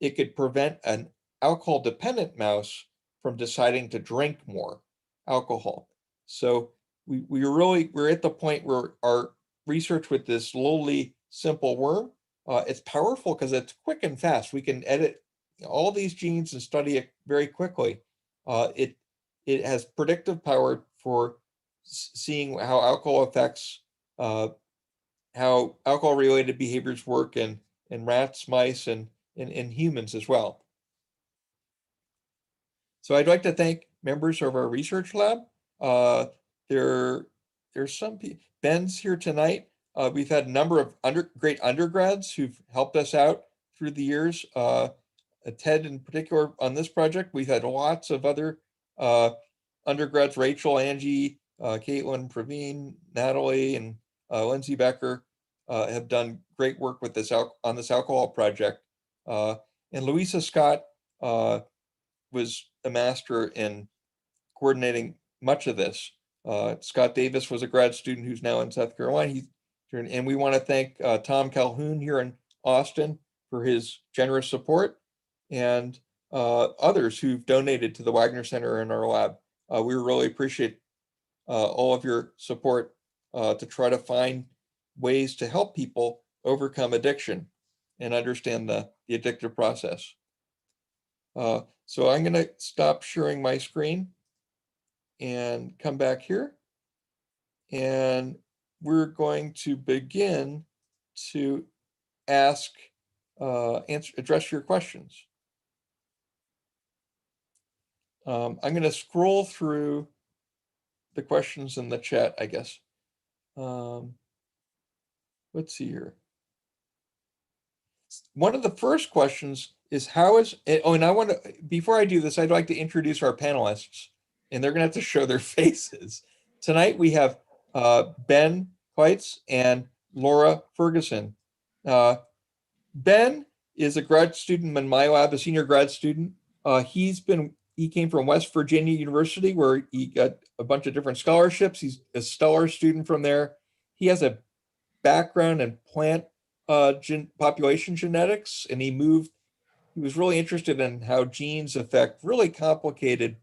it could prevent an alcohol-dependent mouse from deciding to drink more alcohol. So we're at the point where our research with this lowly, simple worm, it's powerful because it's quick and fast. We can edit all these genes and study it very quickly. It has predictive power for seeing how alcohol affects how alcohol-related behaviors work in rats, mice, and in humans as well. So I'd like to thank members of our research lab. There's some people, Ben's here tonight. We've had a number of great undergrads who've helped us out through the years. Ted in particular on this project. We've had lots of other undergrads, Rachel, Angie, Caitlin, Praveen, Natalie, and Lindsay Becker have done great work with this on this alcohol project. And Louisa Scott was a master in coordinating much of this. Scott Davis was a grad student who's now in South Carolina. And we want to thank Tom Calhoun here in Austin for his generous support, and others who've donated to the Wagner Center in our lab. We really appreciate all of your support to try to find ways to help people overcome addiction and understand the addictive process. So I'm going to stop sharing my screen and come back here. And we're going to begin to address your questions. I'm going to scroll through the questions in the chat, I guess. Let's see here. One of the first questions is and I want to, before I do this, I'd like to introduce our panelists, and they're going to have to show their faces. Tonight we have Ben Kleitz and Laura Ferguson. Ben is a grad student in my lab, a senior grad student. He came from West Virginia University, where he got a bunch of different scholarships. He's a stellar student from there. He has a background in plant population genetics, and he was really interested in how genes affect really complicated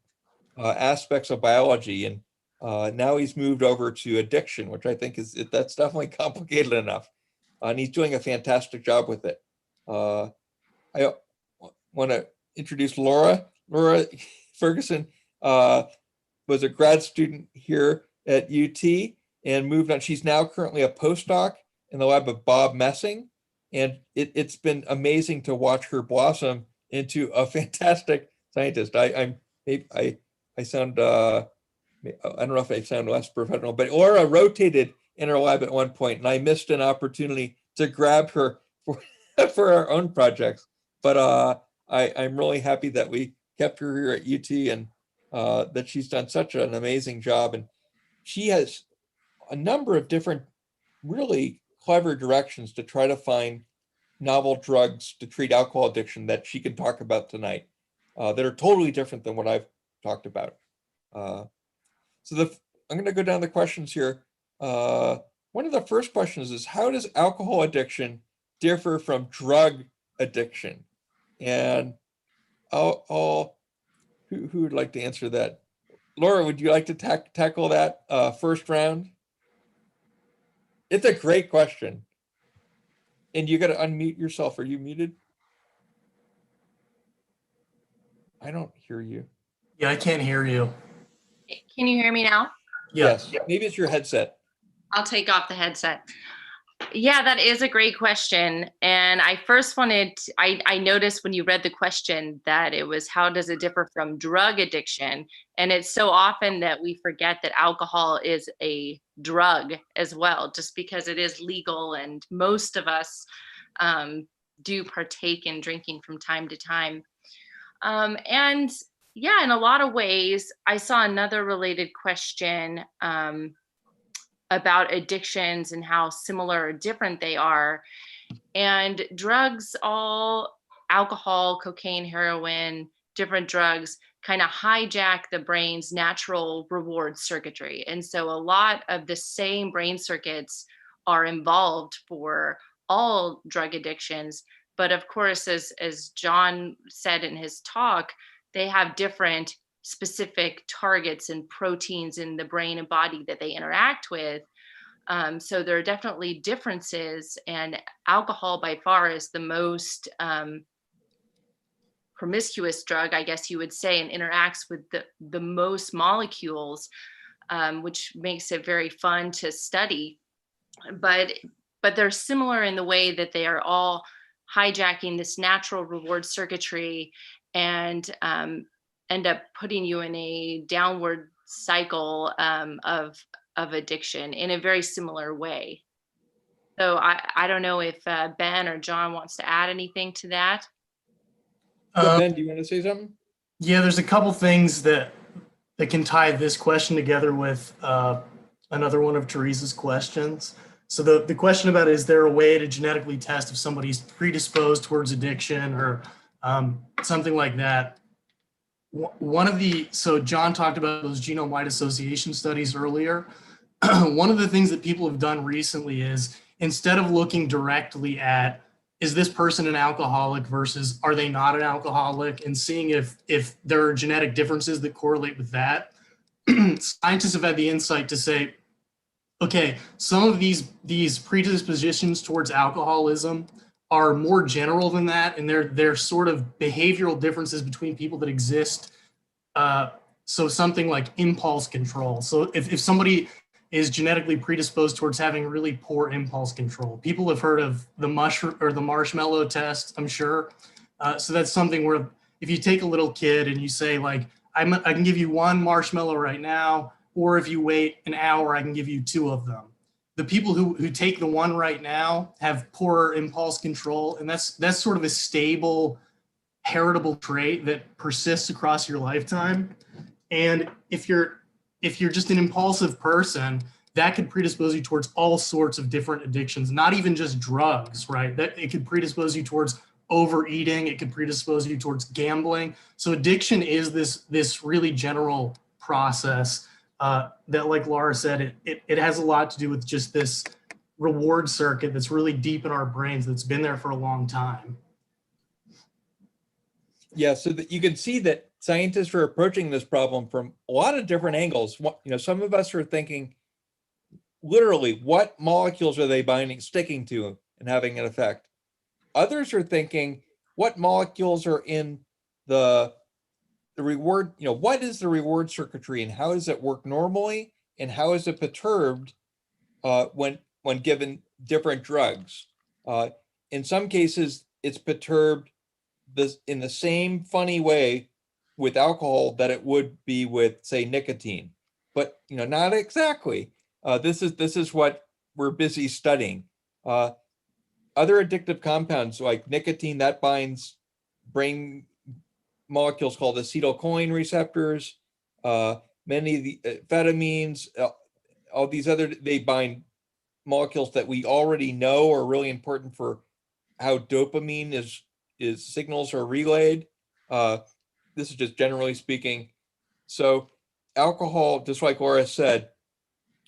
aspects of biology. And now he's moved over to addiction, which I think that's definitely complicated enough. And he's doing a fantastic job with it. I want to introduce Laura. Laura Ferguson was a grad student here at UT and moved on. She's now currently a postdoc in the lab of Bob Messing. And it's been amazing to watch her blossom into a fantastic scientist. I sound, I don't know if I sound less professional, but Laura rotated in our lab at one point, and I missed an opportunity to grab her for our own projects. But I'm really happy that we kept her here at UT, and that she's done such an amazing job. And she has a number of different really clever directions to try to find novel drugs to treat alcohol addiction that she can talk about tonight, that are totally different than what I've talked about. I'm going to go down the questions here. One of the first questions is, how does alcohol addiction differ from drug addiction? And who would like to answer that? Laura, would you like to tackle that first round? It's a great question. And you got to unmute yourself. Are you muted? I don't hear you. Yeah, I can't hear you. Can you hear me now? Yeah. Yes, maybe it's your headset. I'll take off the headset. Yeah, that is a great question. And I first I noticed when you read the question that it was, how does it differ from drug addiction? And it's so often that we forget that alcohol is a drug as well, just because it is legal and most of us do partake in drinking from time to time. And yeah, in a lot of ways, I saw another related question. About addictions and how similar or different they are. And drugs, all alcohol, cocaine, heroin, different drugs kind of hijack the brain's natural reward circuitry. And so a lot of the same brain circuits are involved for all drug addictions. But of course, as John said in his talk, they have different specific targets and proteins in the brain and body that they interact with. So there are definitely differences, and alcohol by far is the most promiscuous drug, I guess you would say, and interacts with the most molecules, which makes it very fun to study. But they're similar in the way that they are all hijacking this natural reward circuitry and end up putting you in a downward cycle of addiction in a very similar way. So I don't know if Ben or John wants to add anything to that. Ben, do you want to say something? Yeah, there's a couple things that can tie this question together with another one of Teresa's questions. So the question about, is there a way to genetically test if somebody's predisposed towards addiction or something like that? So John talked about those genome-wide association studies earlier. One of the things that people have done recently is, instead of looking directly at, is this person an alcoholic versus are they not an alcoholic, and seeing if there are genetic differences that correlate with that, scientists have had the insight to say, okay, some of these predispositions towards alcoholism are more general than that, and they're sort of behavioral differences between people that exist. So something like impulse control. So if somebody is genetically predisposed towards having really poor impulse control, people have heard of the marshmallow test, I'm sure. So that's something where if you take a little kid and you say, like, I can give you one marshmallow right now, or if you wait an hour, I can give you 2 of them. The people who take the one right now have poorer impulse control, and that's sort of a stable, heritable trait that persists across your lifetime. And if you're just an impulsive person, that could predispose you towards all sorts of different addictions, not even just drugs, right? That it could predispose you towards overeating, it could predispose you towards gambling. So addiction is this really general process that, like Laura said, it has a lot to do with just this reward circuit that's really deep in our brains, that's been there for a long time. Yeah, so that you can see that scientists are approaching this problem from a lot of different angles. Some of us are thinking, literally, what molecules are they sticking to and having an effect? Others are thinking, what molecules are in the reward, what is the reward circuitry and how does it work normally and how is it perturbed when given different drugs? In some cases, it's perturbed in the same funny way with alcohol that it would be with, say, nicotine, but not exactly. This is what we're busy studying. Other addictive compounds like nicotine, that binds brain molecules called acetylcholine receptors. Many of the amphetamines, all these other, they bind molecules that we already know are really important for how dopamine is signals are relayed. This is just generally speaking. So alcohol, just like Laura said,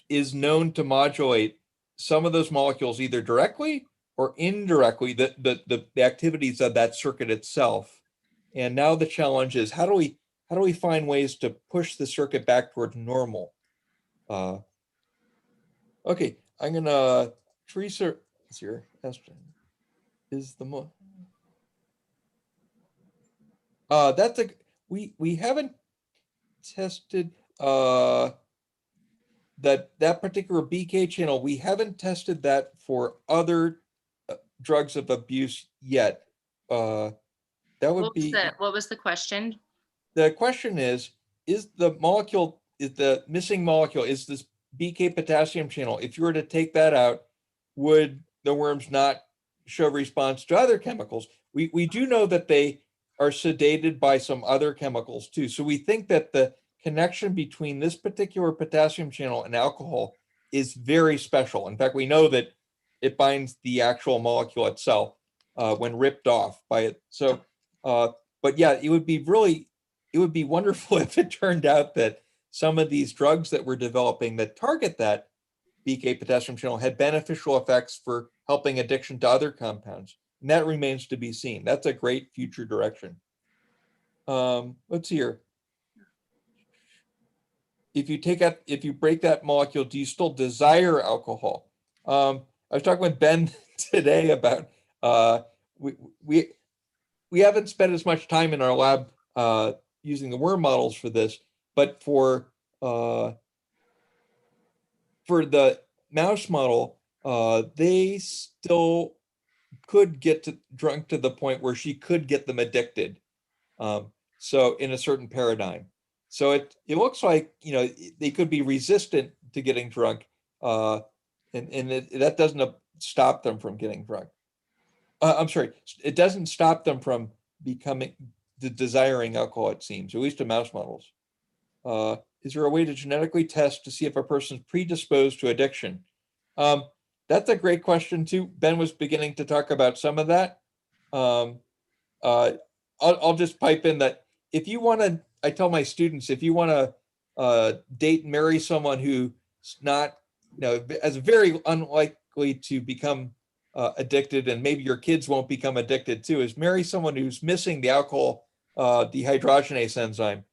is known to modulate some of those molecules either directly or indirectly, the activities of that circuit itself. And now the challenge is, how do we find ways to push the circuit back towards normal? Okay, I'm gonna, Teresa, is your question, is the more, that's a, we haven't tested, that particular BK channel, we haven't tested that for other drugs of abuse yet. That would be. What was the question? The question is the molecule, is the missing molecule, is this BK potassium channel? If you were to take that out, would the worms not show response to other chemicals? We do know that they are sedated by some other chemicals too. So we think that the connection between this particular potassium channel and alcohol is very special. In fact, we know that it binds the actual molecule itself when ripped off by it. So, but yeah, it would be wonderful if it turned out that some of these drugs that we're developing that target that BK potassium channel had beneficial effects for helping addiction to other compounds. And that remains to be seen. That's a great future direction. Let's see here. If you break that molecule, do you still desire alcohol? I was talking with Ben today about we haven't spent as much time in our lab using the worm models for this, but for the mouse model, they still could get drunk to the point where she could get them addicted. So in a certain paradigm. So it looks like, they could be resistant to getting drunk, and that doesn't stop them from getting drunk. I'm sorry, it doesn't stop them from desiring alcohol, it seems, at least in mouse models. Is there a way to genetically test to see if a person's predisposed to addiction? That's a great question too. Ben was beginning to talk about some of that. I'll just pipe in that if you want to, I tell my students, if you want to date and marry someone who's not, as very unlikely to become addicted, and maybe your kids won't become addicted too, is marry someone who's missing the alcohol dehydrogenase enzyme.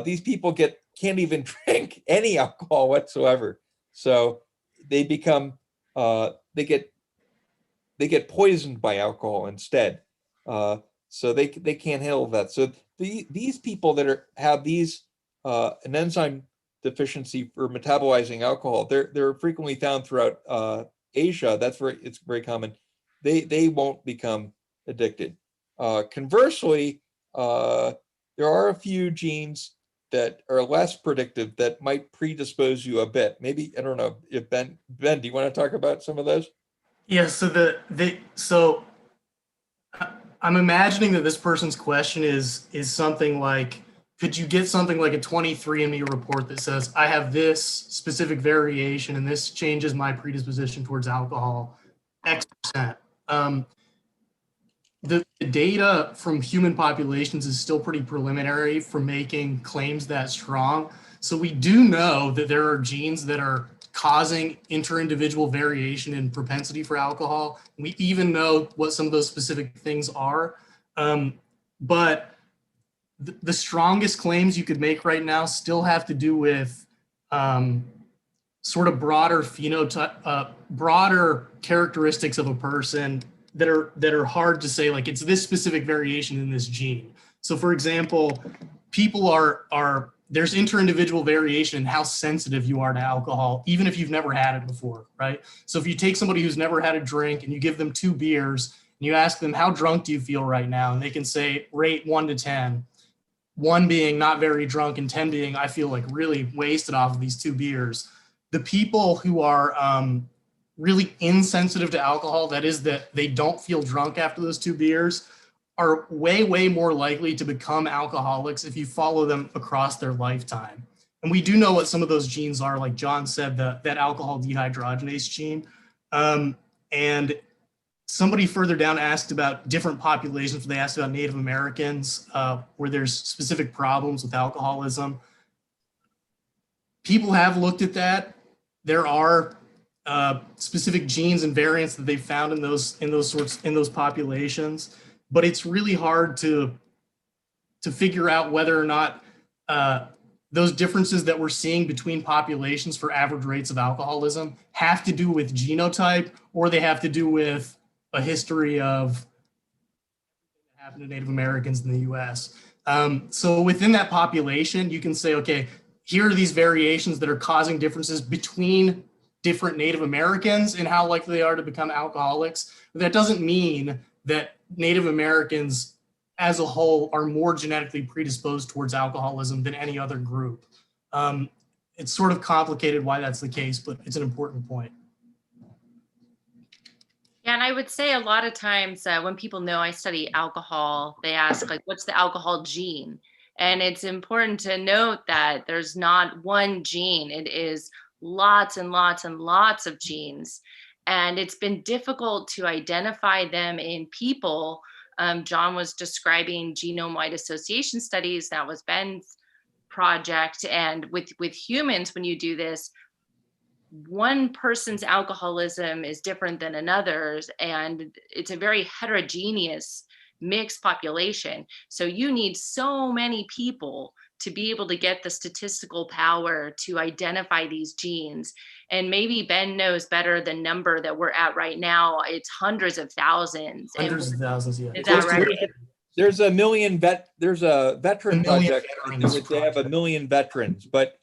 These people can't even drink any alcohol whatsoever, so they become they get poisoned by alcohol instead. So they can't handle that. So these people that have these an enzyme deficiency for metabolizing alcohol, they're frequently found throughout Asia. It's very common. They won't become addicted. Conversely, there are a few genes that are less predictive that might predispose you a bit. Maybe, I don't know if Ben, do you want to talk about some of those? Yeah, so I'm imagining that this person's question is something like, could you get something like a 23andMe report that says, I have this specific variation and this changes my predisposition towards alcohol X%. The data from human populations is still pretty preliminary for making claims that strong. So we do know that there are genes that are causing inter-individual variation in propensity for alcohol. We even know what some of those specific things are. But the strongest claims you could make right now still have to do with sort of broader phenotype, broader characteristics of a person that are hard to say, like it's this specific variation in this gene. So for example, people there's inter-individual variation in how sensitive you are to alcohol, even if you've never had it before, right? So if you take somebody who's never had a drink and you give them 2 beers and you ask them, how drunk do you feel right now? And they can say, rate 1 to 10, 1 being not very drunk and 10 being, I feel like really wasted off of these 2 beers. The people who are really insensitive to alcohol, that is that they don't feel drunk after those 2 beers, are way, way more likely to become alcoholics if you follow them across their lifetime. And we do know what some of those genes are, like John said, that alcohol dehydrogenase gene. And somebody further down asked about different populations. They asked about Native Americans, where there's specific problems with alcoholism. People have looked at that. There are specific genes and variants that they found in those populations. But it's really hard to figure out whether or not those differences that we're seeing between populations for average rates of alcoholism have to do with genotype, or they have to do with a history of what happened to Native Americans in the US. So within that population, you can say, okay, here are these variations that are causing differences between different Native Americans and how likely they are to become alcoholics. But that doesn't mean that Native Americans as a whole are more genetically predisposed towards alcoholism than any other group. It's sort of complicated why that's the case, but it's an important point. Yeah, and I would say a lot of times when people know I study alcohol, they ask, like, what's the alcohol gene? And it's important to note that there's not one gene. It is lots and lots and lots of genes. And it's been difficult to identify them in people. John was describing genome-wide association studies. That was Ben's project. And with humans, when you do this, one person's alcoholism is different than another's, and it's a very heterogeneous mixed population. So you need so many people to be able to get the statistical power to identify these genes. And maybe Ben knows better the number that we're at right now. It's hundreds of thousands. Hundreds of thousands, yeah. Is that right? There's a veteran project veterans where they have 1 million veterans, but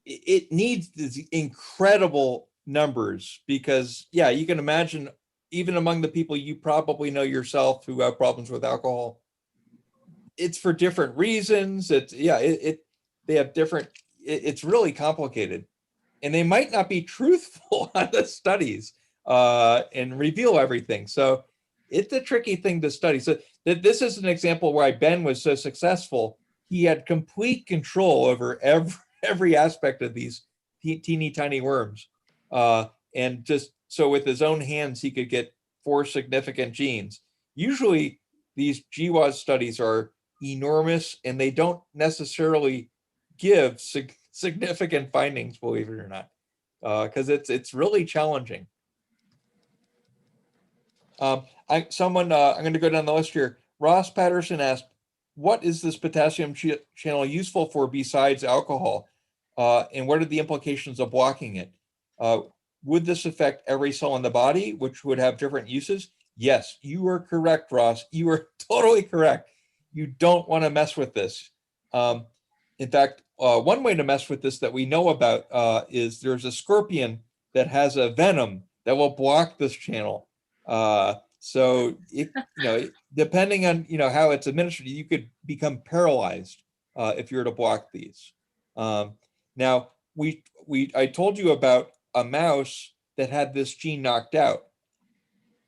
it needs these incredible numbers because, yeah, you can imagine even among the people you probably know yourself who have problems with alcohol, it's for different reasons. They have different, it's really complicated, and they might not be truthful on the studies and reveal everything. So it's a tricky thing to study. So this is an example why Ben was so successful. He had complete control over every aspect of these teeny tiny worms. And just so with his own hands, he could get 4 significant genes. Usually these GWAS studies are enormous and they don't necessarily give significant findings, believe it or not, because it's really challenging. I'm going to go down the list here. Ross Patterson asked, what is this potassium channel useful for besides alcohol? And what are the implications of blocking it? Would this affect every cell in the body, which would have different uses? Yes, you are correct, Ross. You are totally correct. You don't want to mess with this. In fact, one way to mess with this that we know about is there's a scorpion that has a venom that will block this channel. So if, depending on, how it's administered, you could become paralyzed if you were to block these. Now, I told you about a mouse that had this gene knocked out.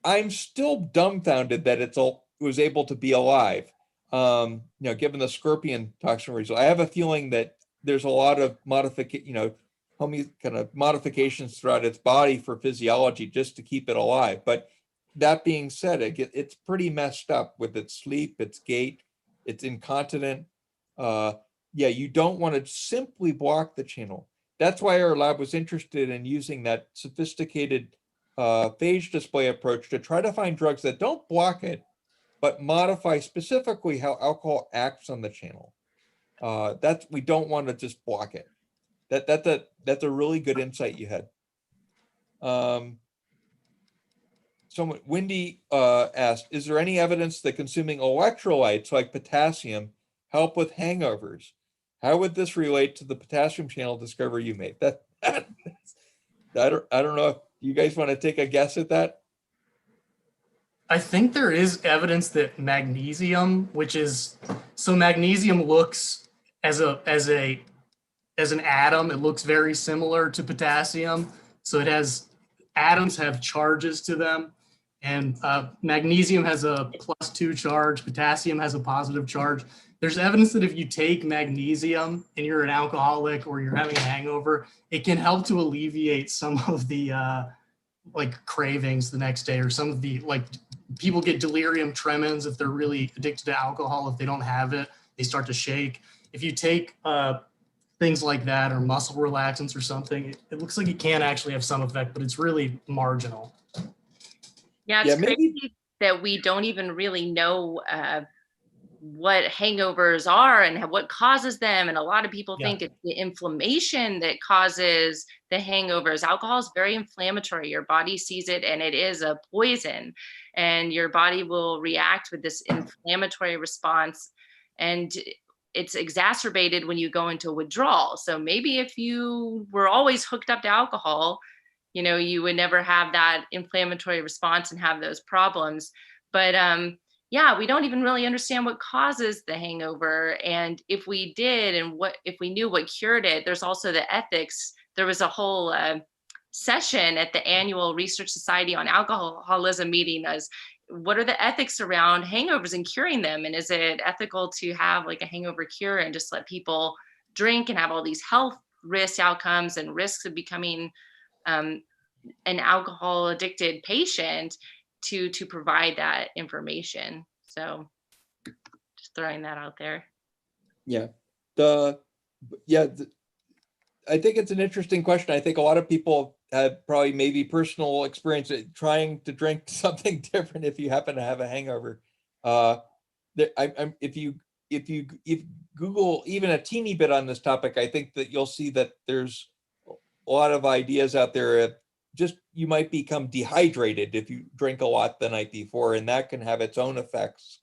I'm still dumbfounded that it was able to be alive, given the scorpion toxin result. I have a feeling that there's a lot of modifications throughout its body for physiology just to keep it alive. But that being said, it's pretty messed up with its sleep, its gait, it's incontinent. You don't want to simply block the channel. That's why our lab was interested in using that sophisticated phage display approach to try to find drugs that don't block it, but modify specifically how alcohol acts on the channel. We don't want to just block it. That's a really good insight you had. Wendy asked, is there any evidence that consuming electrolytes like potassium help with hangovers? How would this relate to the potassium channel discovery you made? I don't know if you guys want to take a guess at that. I think there is evidence that magnesium, magnesium looks as an atom, it looks very similar to potassium. So atoms have charges to them, and magnesium has a +2 charge, potassium has a positive charge. There's evidence that if you take magnesium and you're an alcoholic or you're having a hangover, it can help to alleviate some of the cravings the next day, or some of the, people get delirium tremens if they're really addicted to alcohol. If they don't have it, they start to shake. If you take things like that, or muscle relaxants or something, it looks like it can actually have some effect, but it's really marginal. Yeah, it's crazy that we don't even really know what hangovers are and what causes them. And a lot of people think it's the inflammation that causes the hangovers. Alcohol is very inflammatory. Your body sees it and it is a poison, and your body will react with this inflammatory response. And it's exacerbated when you go into withdrawal. So maybe if you were always hooked up to alcohol, you would never have that inflammatory response and have those problems. But yeah, we don't even really understand what causes the hangover. And if we did, and if we knew what cured it, there's also the ethics. There was a whole session at the annual Research Society on Alcoholism meeting as what are the ethics around hangovers and curing them? And is it ethical to have like a hangover cure and just let people drink and have all these health risk outcomes and risks of becoming an alcohol addicted patient to provide that information? So just throwing that out there. Yeah. I think it's an interesting question. I think a lot of people have probably maybe personal experience at trying to drink something different if you happen to have a hangover. If you Google even a teeny bit on this topic, I think that you'll see that there's a lot of ideas out there. Just you might become dehydrated if you drink a lot the night before, and that can have its own effects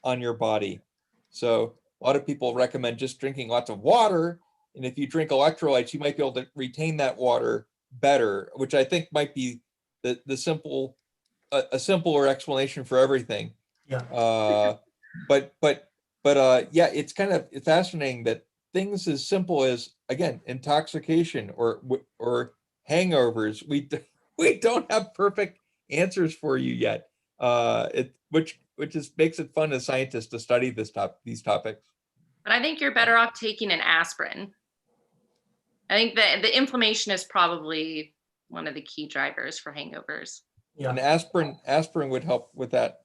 on your body. So a lot of people recommend just drinking lots of water. And if you drink electrolytes, you might be able to retain that water better, which I think might be a simpler explanation for everything. Yeah. But yeah, it's kind of fascinating that things as simple as, again, intoxication or hangovers, we don't have perfect answers for you yet. Which makes it fun as scientists to study these topics. But I think you're better off taking an aspirin. I think the inflammation is probably one of the key drivers for hangovers. Yeah. And aspirin would help with that.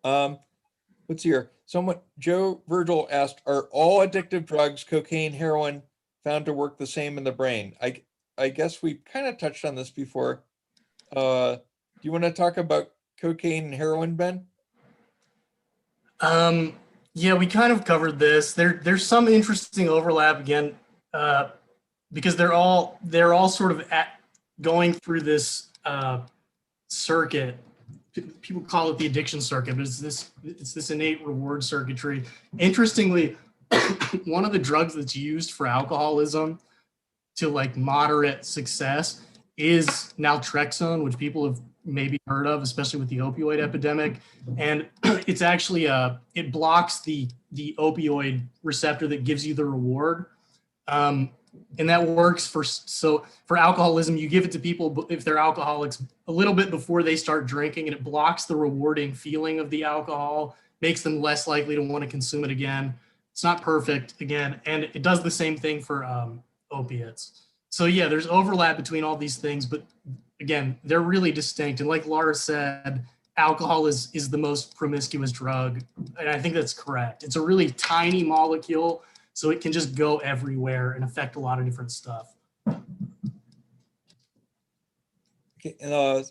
Let's see here. Joe Virgil asked, are all addictive drugs, cocaine, heroin, found to work the same in the brain? I guess we kind of touched on this before. Do you want to talk about cocaine and heroin, Ben? Yeah, we kind of covered this. There's some interesting overlap again, because they're all sort of going through this circuit. People call it the addiction circuit, but it's this innate reward circuitry. Interestingly, one of the drugs that's used for alcoholism to like moderate success is naltrexone, which people have maybe heard of, especially with the opioid epidemic. And it's actually it blocks the opioid receptor that gives you the reward. And that works for alcoholism. You give it to people if they're alcoholics a little bit before they start drinking, and it blocks the rewarding feeling of the alcohol, makes them less likely to want to consume it again. It's not perfect again, and it does the same thing for opiates. So yeah, there's overlap between all these things, but again, they're really distinct. And like Laura said, alcohol is the most promiscuous drug, and I think that's correct. It's a really tiny molecule, so it can just go everywhere and affect a lot of different stuff. Okay, and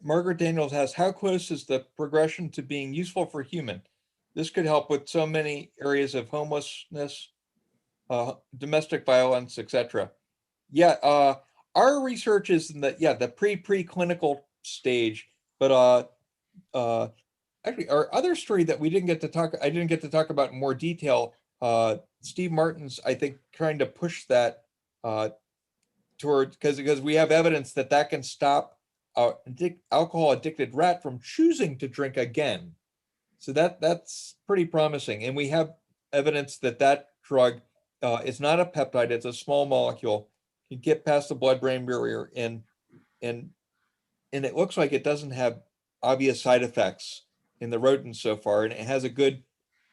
Margaret Daniels asks, how close is the progression to being useful for human? This could help with so many areas of homelessness, domestic violence, etc. Yeah, our research is in the preclinical stage, but actually our other story that I didn't get to talk about in more detail, Steve Martin's, I think, trying to push that toward, because we have evidence that can stop alcohol addicted rat from choosing to drink again. So that's pretty promising, and we have evidence that drug is not a peptide; it's a small molecule. You get past the blood-brain barrier, and it looks like it doesn't have obvious side effects in the rodents so far, and it has a good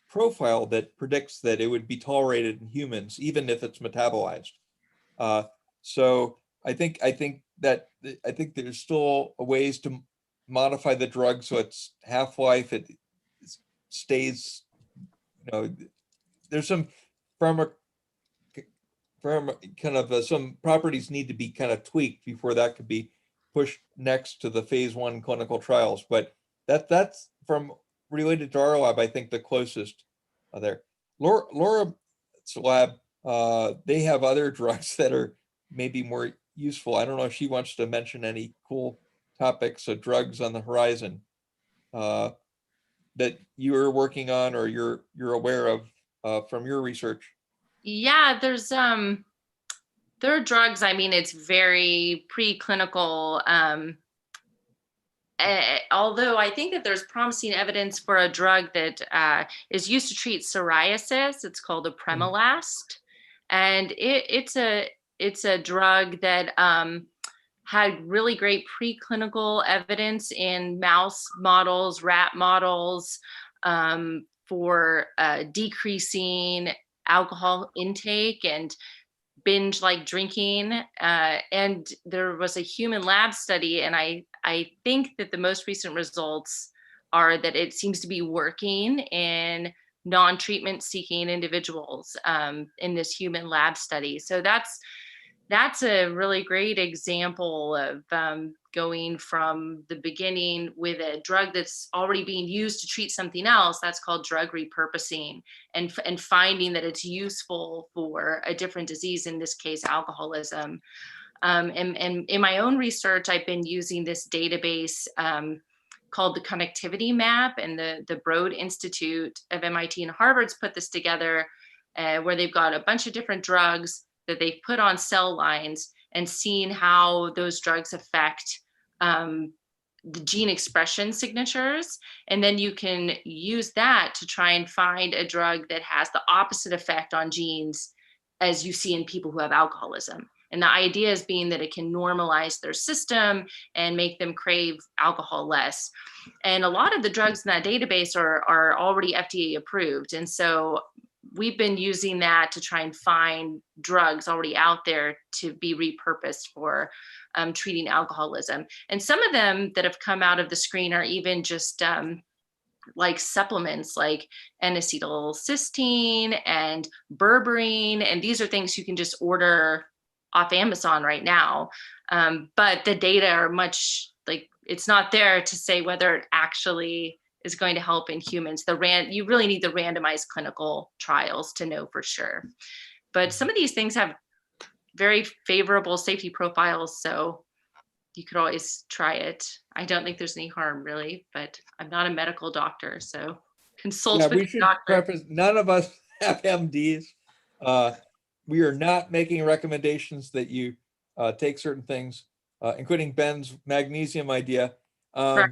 profile that predicts that it would be tolerated in humans, even if it's metabolized. So I think there's still ways to modify the drug so its half-life it stays. There's some some properties need to be kind of tweaked before that could be pushed next to the phase 1 clinical trials. But that's from related to our lab, I think the closest there. Laura's lab, they have other drugs that are maybe more useful. I don't know if she wants to mention any cool topics of drugs on the horizon. that you're working on or you're aware of from your research? Yeah, there are drugs. I mean, it's very preclinical. Although I think that there's promising evidence for a drug that is used to treat psoriasis. It's called a Premolast, and it's a drug that had really great preclinical evidence in mouse models, rat models, for decreasing alcohol intake and binge like drinking. And there was a human lab study, and I think that the most recent results are that it seems to be working in non-treatment seeking individuals in this human lab study. So that's a really great example of going from the beginning with a drug that's already being used to treat something else. That's called drug repurposing, and finding that it's useful for a different disease, in this case, alcoholism. And in my own research, I've been using this database called the Connectivity Map, and the Broad Institute of MIT and Harvard's put this together, where they've got a bunch of different drugs that they've put on cell lines and seen how those drugs affect the gene expression signatures. And then you can use that to try and find a drug that has the opposite effect on genes as you see in people who have alcoholism. And the idea is being that it can normalize their system and make them crave alcohol less. And a lot of the drugs in that database are already FDA approved. And so we've been using that to try and find drugs already out there to be repurposed for treating alcoholism. And some of them that have come out of the screen are even just like supplements like N-acetylcysteine and berberine. And these are things you can just order off Amazon right now. But the data are much like, it's not there to say whether it actually is going to help in humans. You really need the randomized clinical trials to know for sure. But some of these things have very favorable safety profiles, so you could always try it. I don't think there's any harm really, but I'm not a medical doctor, so consult with We your should doctor. preface, none of us have MDs. We are not making recommendations that you take certain things, including Ben's magnesium idea. Right.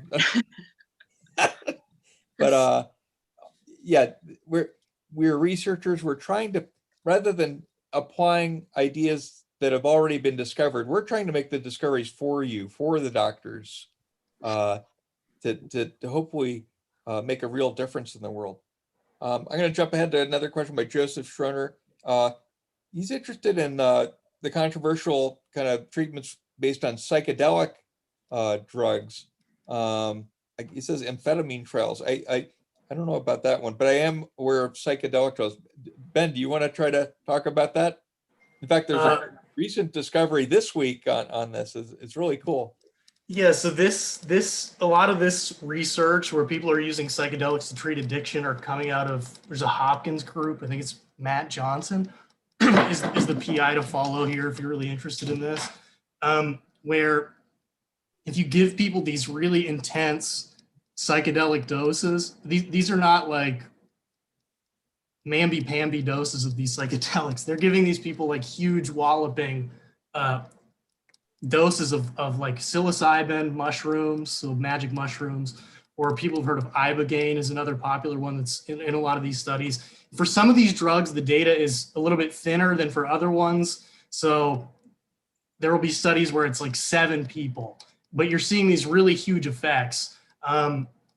But yeah, we're researchers. We're trying to, rather than applying ideas that have already been discovered, we're trying to make the discoveries for you, for the doctors, to hopefully make a real difference in the world. I'm going to jump ahead to another question by Joseph Schroner. He's interested in the controversial kind of treatments based on psychedelic drugs. He says amphetamine trials. I don't know about that one, but I am aware of psychedelic trials. Ben, do you want to try to talk about that? In fact, there's a recent discovery this week on this. It's really cool. Yeah, so a lot of this research where people are using psychedelics to treat addiction are coming out of, there's a Hopkins group, I think it's Matt Johnson is the PI to follow here if you're really interested in this, where if you give people these really intense psychedelic doses, these are not like mamby-pamby doses of these psychedelics. They're giving these people like huge walloping doses of like psilocybin mushrooms, so magic mushrooms, or people have heard of ibogaine is another popular one that's in a lot of these studies. For some of these drugs, the data is a little bit thinner than for other ones. So there will be studies where it's like 7 people, but you're seeing these really huge effects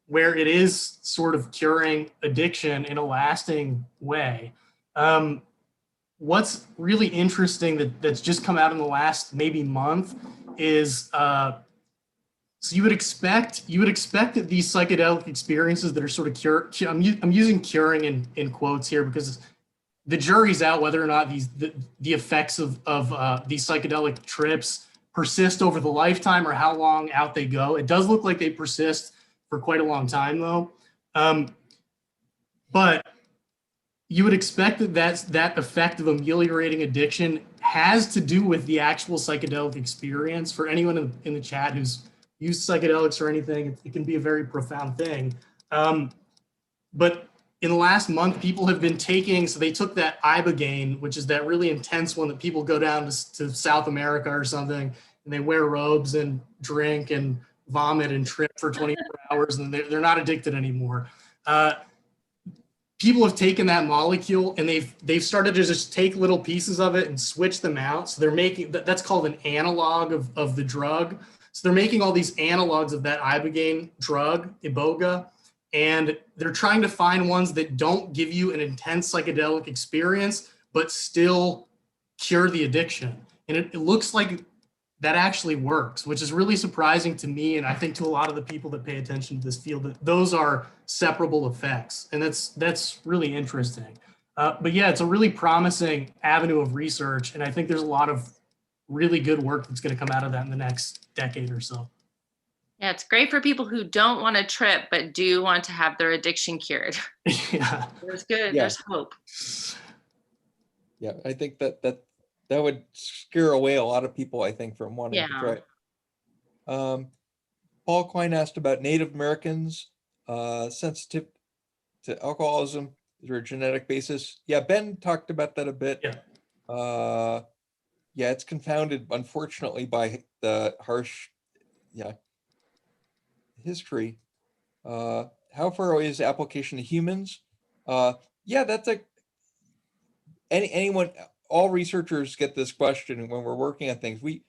where it is sort of curing addiction in a lasting way. What's really interesting that's just come out in the last maybe month is so you would expect that these psychedelic experiences that are sort of I'm using curing in quotes here because the jury's out whether or not the effects of these psychedelic trips persist over the lifetime or how long out they go. It does look like they persist for quite a long time though. But you would expect that effect of ameliorating addiction has to do with the actual psychedelic experience. For anyone in the chat who's used psychedelics or anything, it can be a very profound thing. But in the last month, people have been taking, so they took that ibogaine, which is that really intense one that people go down to South America or something, and they wear robes and drink and vomit and trip for 24 hours, and they're not addicted anymore. People have taken that molecule and they've started to just take little pieces of it and switch them out. So they're making, that's called an analog of the drug. So they're making all these analogs of that ibogaine drug, iboga, and they're trying to find ones that don't give you an intense psychedelic experience, but still cure the addiction. And it looks like that actually works, which is really surprising to me. And I think to a lot of the people that pay attention to this field, that those are separable effects. And that's really interesting. But yeah, it's a really promising avenue of research. And I think there's a lot of really good work that's going to come out of that in the next decade or so. Yeah, it's great for people who don't want to trip, but do want to have their addiction cured. Yeah. There's good, Yeah. there's hope. Yeah, I think that would scare away a lot of people, I think, from wanting to try it. Paul Quine asked about Native Americans sensitive to alcoholism. Is there a genetic basis? Yeah, Ben talked about that a bit. Yeah. Yeah, it's confounded, unfortunately, by the harsh history. How far away is the application to humans? Yeah, that's anyone, all researchers get this question when we're working on things. We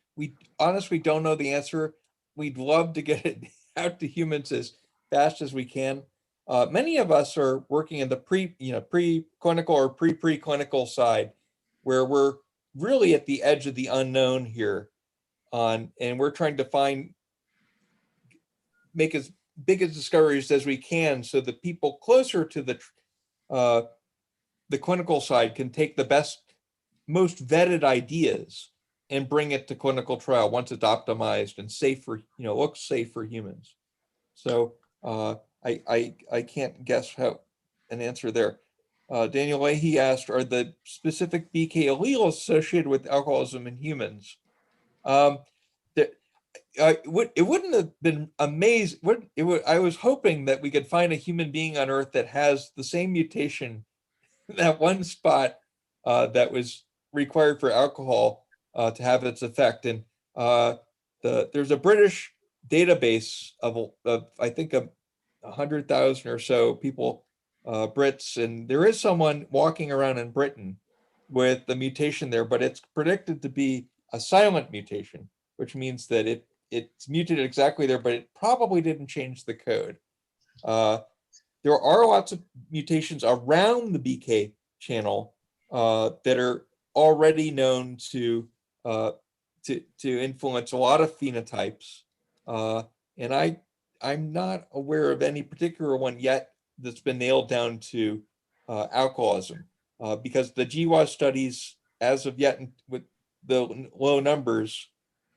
honestly don't know the answer. We'd love to get it out to humans as fast as we can. Many of us are working in the pre-clinical or pre-preclinical side, where we're really at the edge of the unknown here, and we're trying to make as big as discoveries as we can, so the people closer to the clinical side can take the best, most vetted ideas and bring it to clinical trial once it's optimized and safe for, looks safe for humans. So I can't guess how an answer there. Daniel Leahy asked, are the specific BK alleles associated with alcoholism in humans? It wouldn't have been amazing. I was hoping that we could find a human being on Earth that has the same mutation, that one spot that was required for alcohol to have its effect. And there's a British database of I think 100,000 or so people, Brits, and there is someone walking around in Britain with the mutation there, but it's predicted to be a silent mutation, which means that it's mutated exactly there, but it probably didn't change the code. There are lots of mutations around the BK channel that are already known to influence a lot of phenotypes, and I'm not aware of any particular one yet that's been nailed down to alcoholism, because the GWAS studies, as of yet, with the low numbers,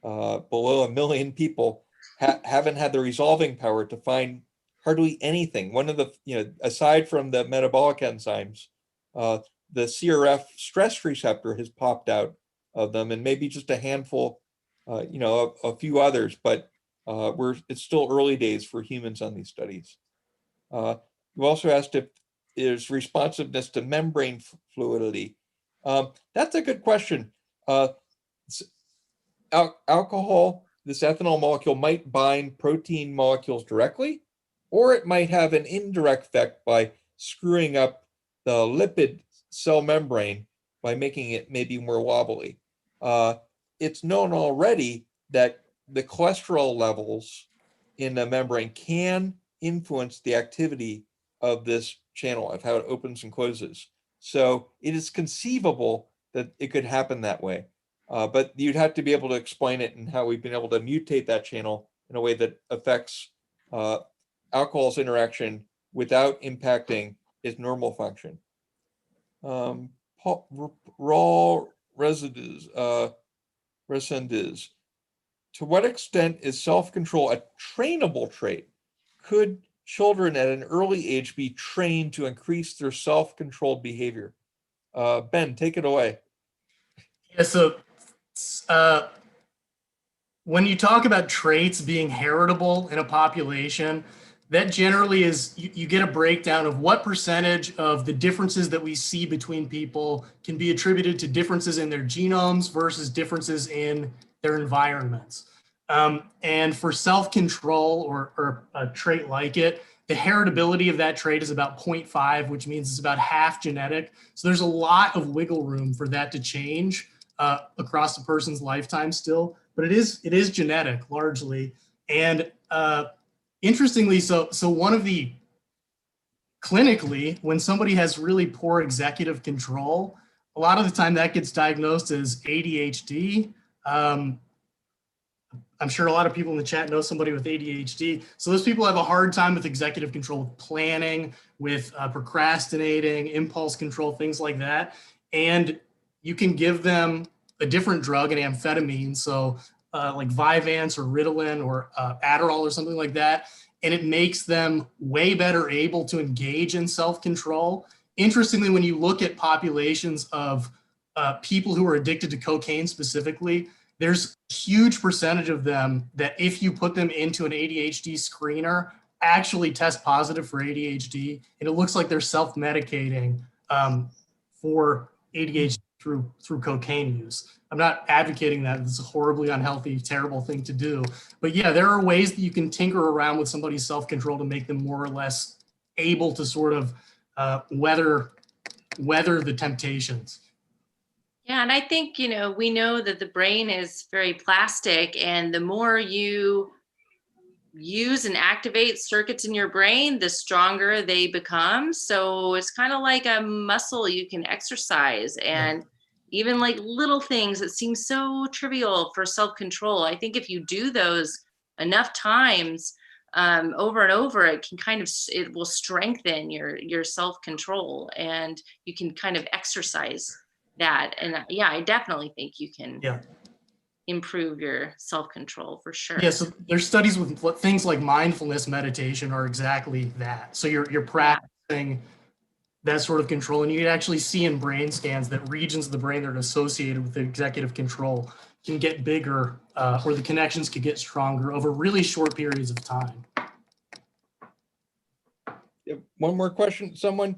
below 1 million people, haven't had the resolving power to find hardly anything. One of the, aside from the metabolic enzymes, the CRF stress receptor has popped out of them, and maybe just a handful, a few others, but it's still early days for humans on these studies. You also asked if there's responsiveness to membrane fluidity. That's a good question. Alcohol, this ethanol molecule, might bind protein molecules directly, or it might have an indirect effect by screwing up the lipid cell membrane by making it maybe more wobbly. It's known already that the cholesterol levels in the membrane can influence the activity of this channel, of how it opens and closes. So it is conceivable that it could happen that way. But you'd have to be able to explain it and how we've been able to mutate that channel in a way that affects alcohol's interaction without impacting its normal function. Raw residues, to what extent is self-control a trainable trait? Could children at an early age be trained to increase their self-controlled behavior? Ben, take it away. Yeah, so when you talk about traits being heritable in a population, That generally is, you get a breakdown of what percentage of the differences that we see between people can be attributed to differences in their genomes versus differences in their environments. And for self-control or a trait like it, the heritability of that trait is about 0.5, which means it's about half genetic. So there's a lot of wiggle room for that to change across a person's lifetime still, but it is genetic largely. And interestingly, so one of the clinically, when somebody has really poor executive control, a lot of the time that gets diagnosed as ADHD. I'm sure a lot of people in the chat know somebody with ADHD. So those people have a hard time with executive control, with planning, with procrastinating, impulse control, things like that. And you can give them a different drug, an amphetamine, so like Vyvanse or Ritalin or Adderall or something like that, and it makes them way better able to engage in self-control. Interestingly, when you look at populations of people who are addicted to cocaine specifically, there's a huge percentage of them that if you put them into an ADHD screener, actually test positive for ADHD, and it looks like they're self-medicating for ADHD through cocaine use. I'm not advocating that. It's a horribly unhealthy, terrible thing to do. But yeah, there are ways that you can tinker around with somebody's self-control to make them more or less able to sort of weather the temptations. Yeah, and I think, we know that the brain is very plastic, and the more you use and activate circuits in your brain, the stronger they become. So it's kind of like a muscle you can exercise. And even like little things that seem so trivial for self-control, I think if you do those enough times, over and over, it will strengthen your self-control, and you can kind of exercise that. And yeah, I definitely think you can improve your self-control for sure. Yeah, so there's studies with things like mindfulness meditation are exactly that. So you're practicing that sort of control, and you can actually see in brain scans that regions of the brain that are associated with the executive control can get bigger, or the connections could get stronger over really short periods of time. One more question. Someone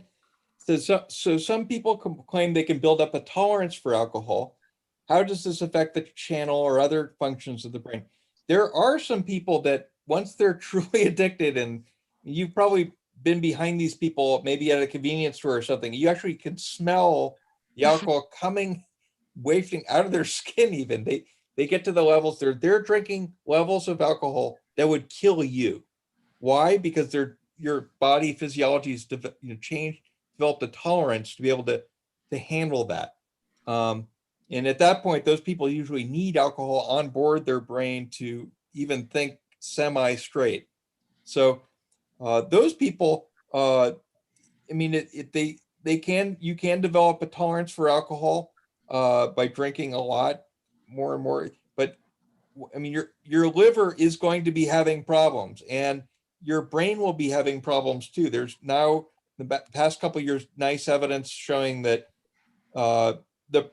says, so some people claim they can build up a tolerance for alcohol. How does this affect the channel or other functions of the brain? There are some people that once they're truly addicted, and you've probably been behind these people, maybe at a convenience store or something, you actually can smell the alcohol coming, wafting out of their skin even. They get to the levels, they're drinking levels of alcohol that would kill you. Why? Because your body physiology has changed, developed a tolerance to be able to handle that. And at that point, those people usually need alcohol on board their brain to even think semi-straight. So those people, I mean, you can develop a tolerance for alcohol by drinking a lot, more and more. But I mean, your liver is going to be having problems, and your brain will be having problems too. There's now, the past couple of years, nice evidence showing that the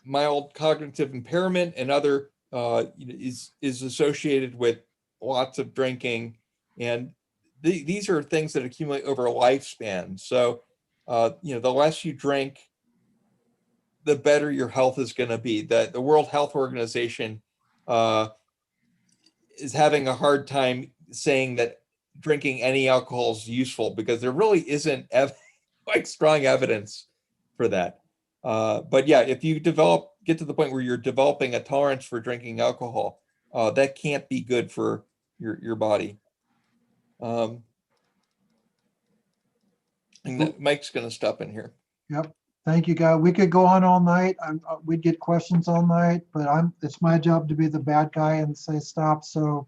mild cognitive impairment and other is associated with lots of drinking, and these are things that accumulate over a lifespan. So the less you drink, the better your health is going to be. The World Health Organization is having a hard time saying that drinking any alcohol is useful, because there really isn't like strong evidence for that. But yeah, if you get to the point where you're developing a tolerance for drinking alcohol, that can't be good for your body. And Mike's going to stop in here. Yep. Thank you, guys. We could go on all night. We'd get questions all night, but it's my job to be the bad guy and say stop. So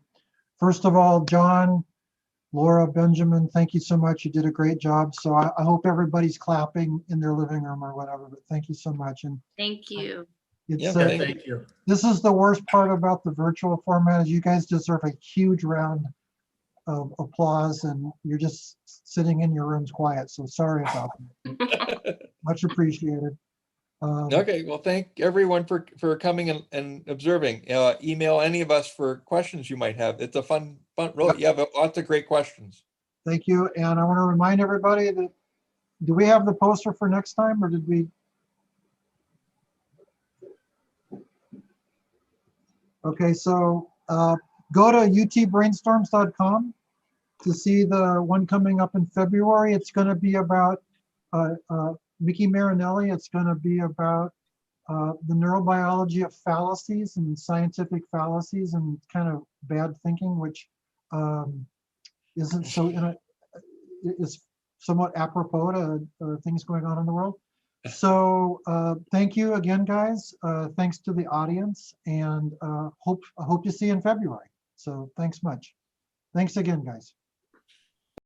first of all, John, Laura, Benjamin, thank you so much. You did a great job. So I hope everybody's clapping in their living room or whatever, but thank you so much. And Thank you. Thank you. This is the worst part about the virtual format, is you guys deserve a huge round of applause, and you're just sitting in your rooms quiet. So sorry about that. Much appreciated. Okay, well, thank everyone for coming and observing. Email any of us for questions you might have. It's a fun fun. Really, you have lots of great questions. Thank you. And I want to remind everybody that, do we have the poster for next time, or did we? Okay, so go to utbrainstorms.com to see the one coming up in February. It's going to be about Mickey Marinelli. It's going to be about the neurobiology of fallacies and scientific fallacies and kind of bad thinking, which isn't so is somewhat apropos to things going on in the world. So thank you again, guys. Thanks to the audience, and hope to see you in February. So thanks much. Thanks again, guys.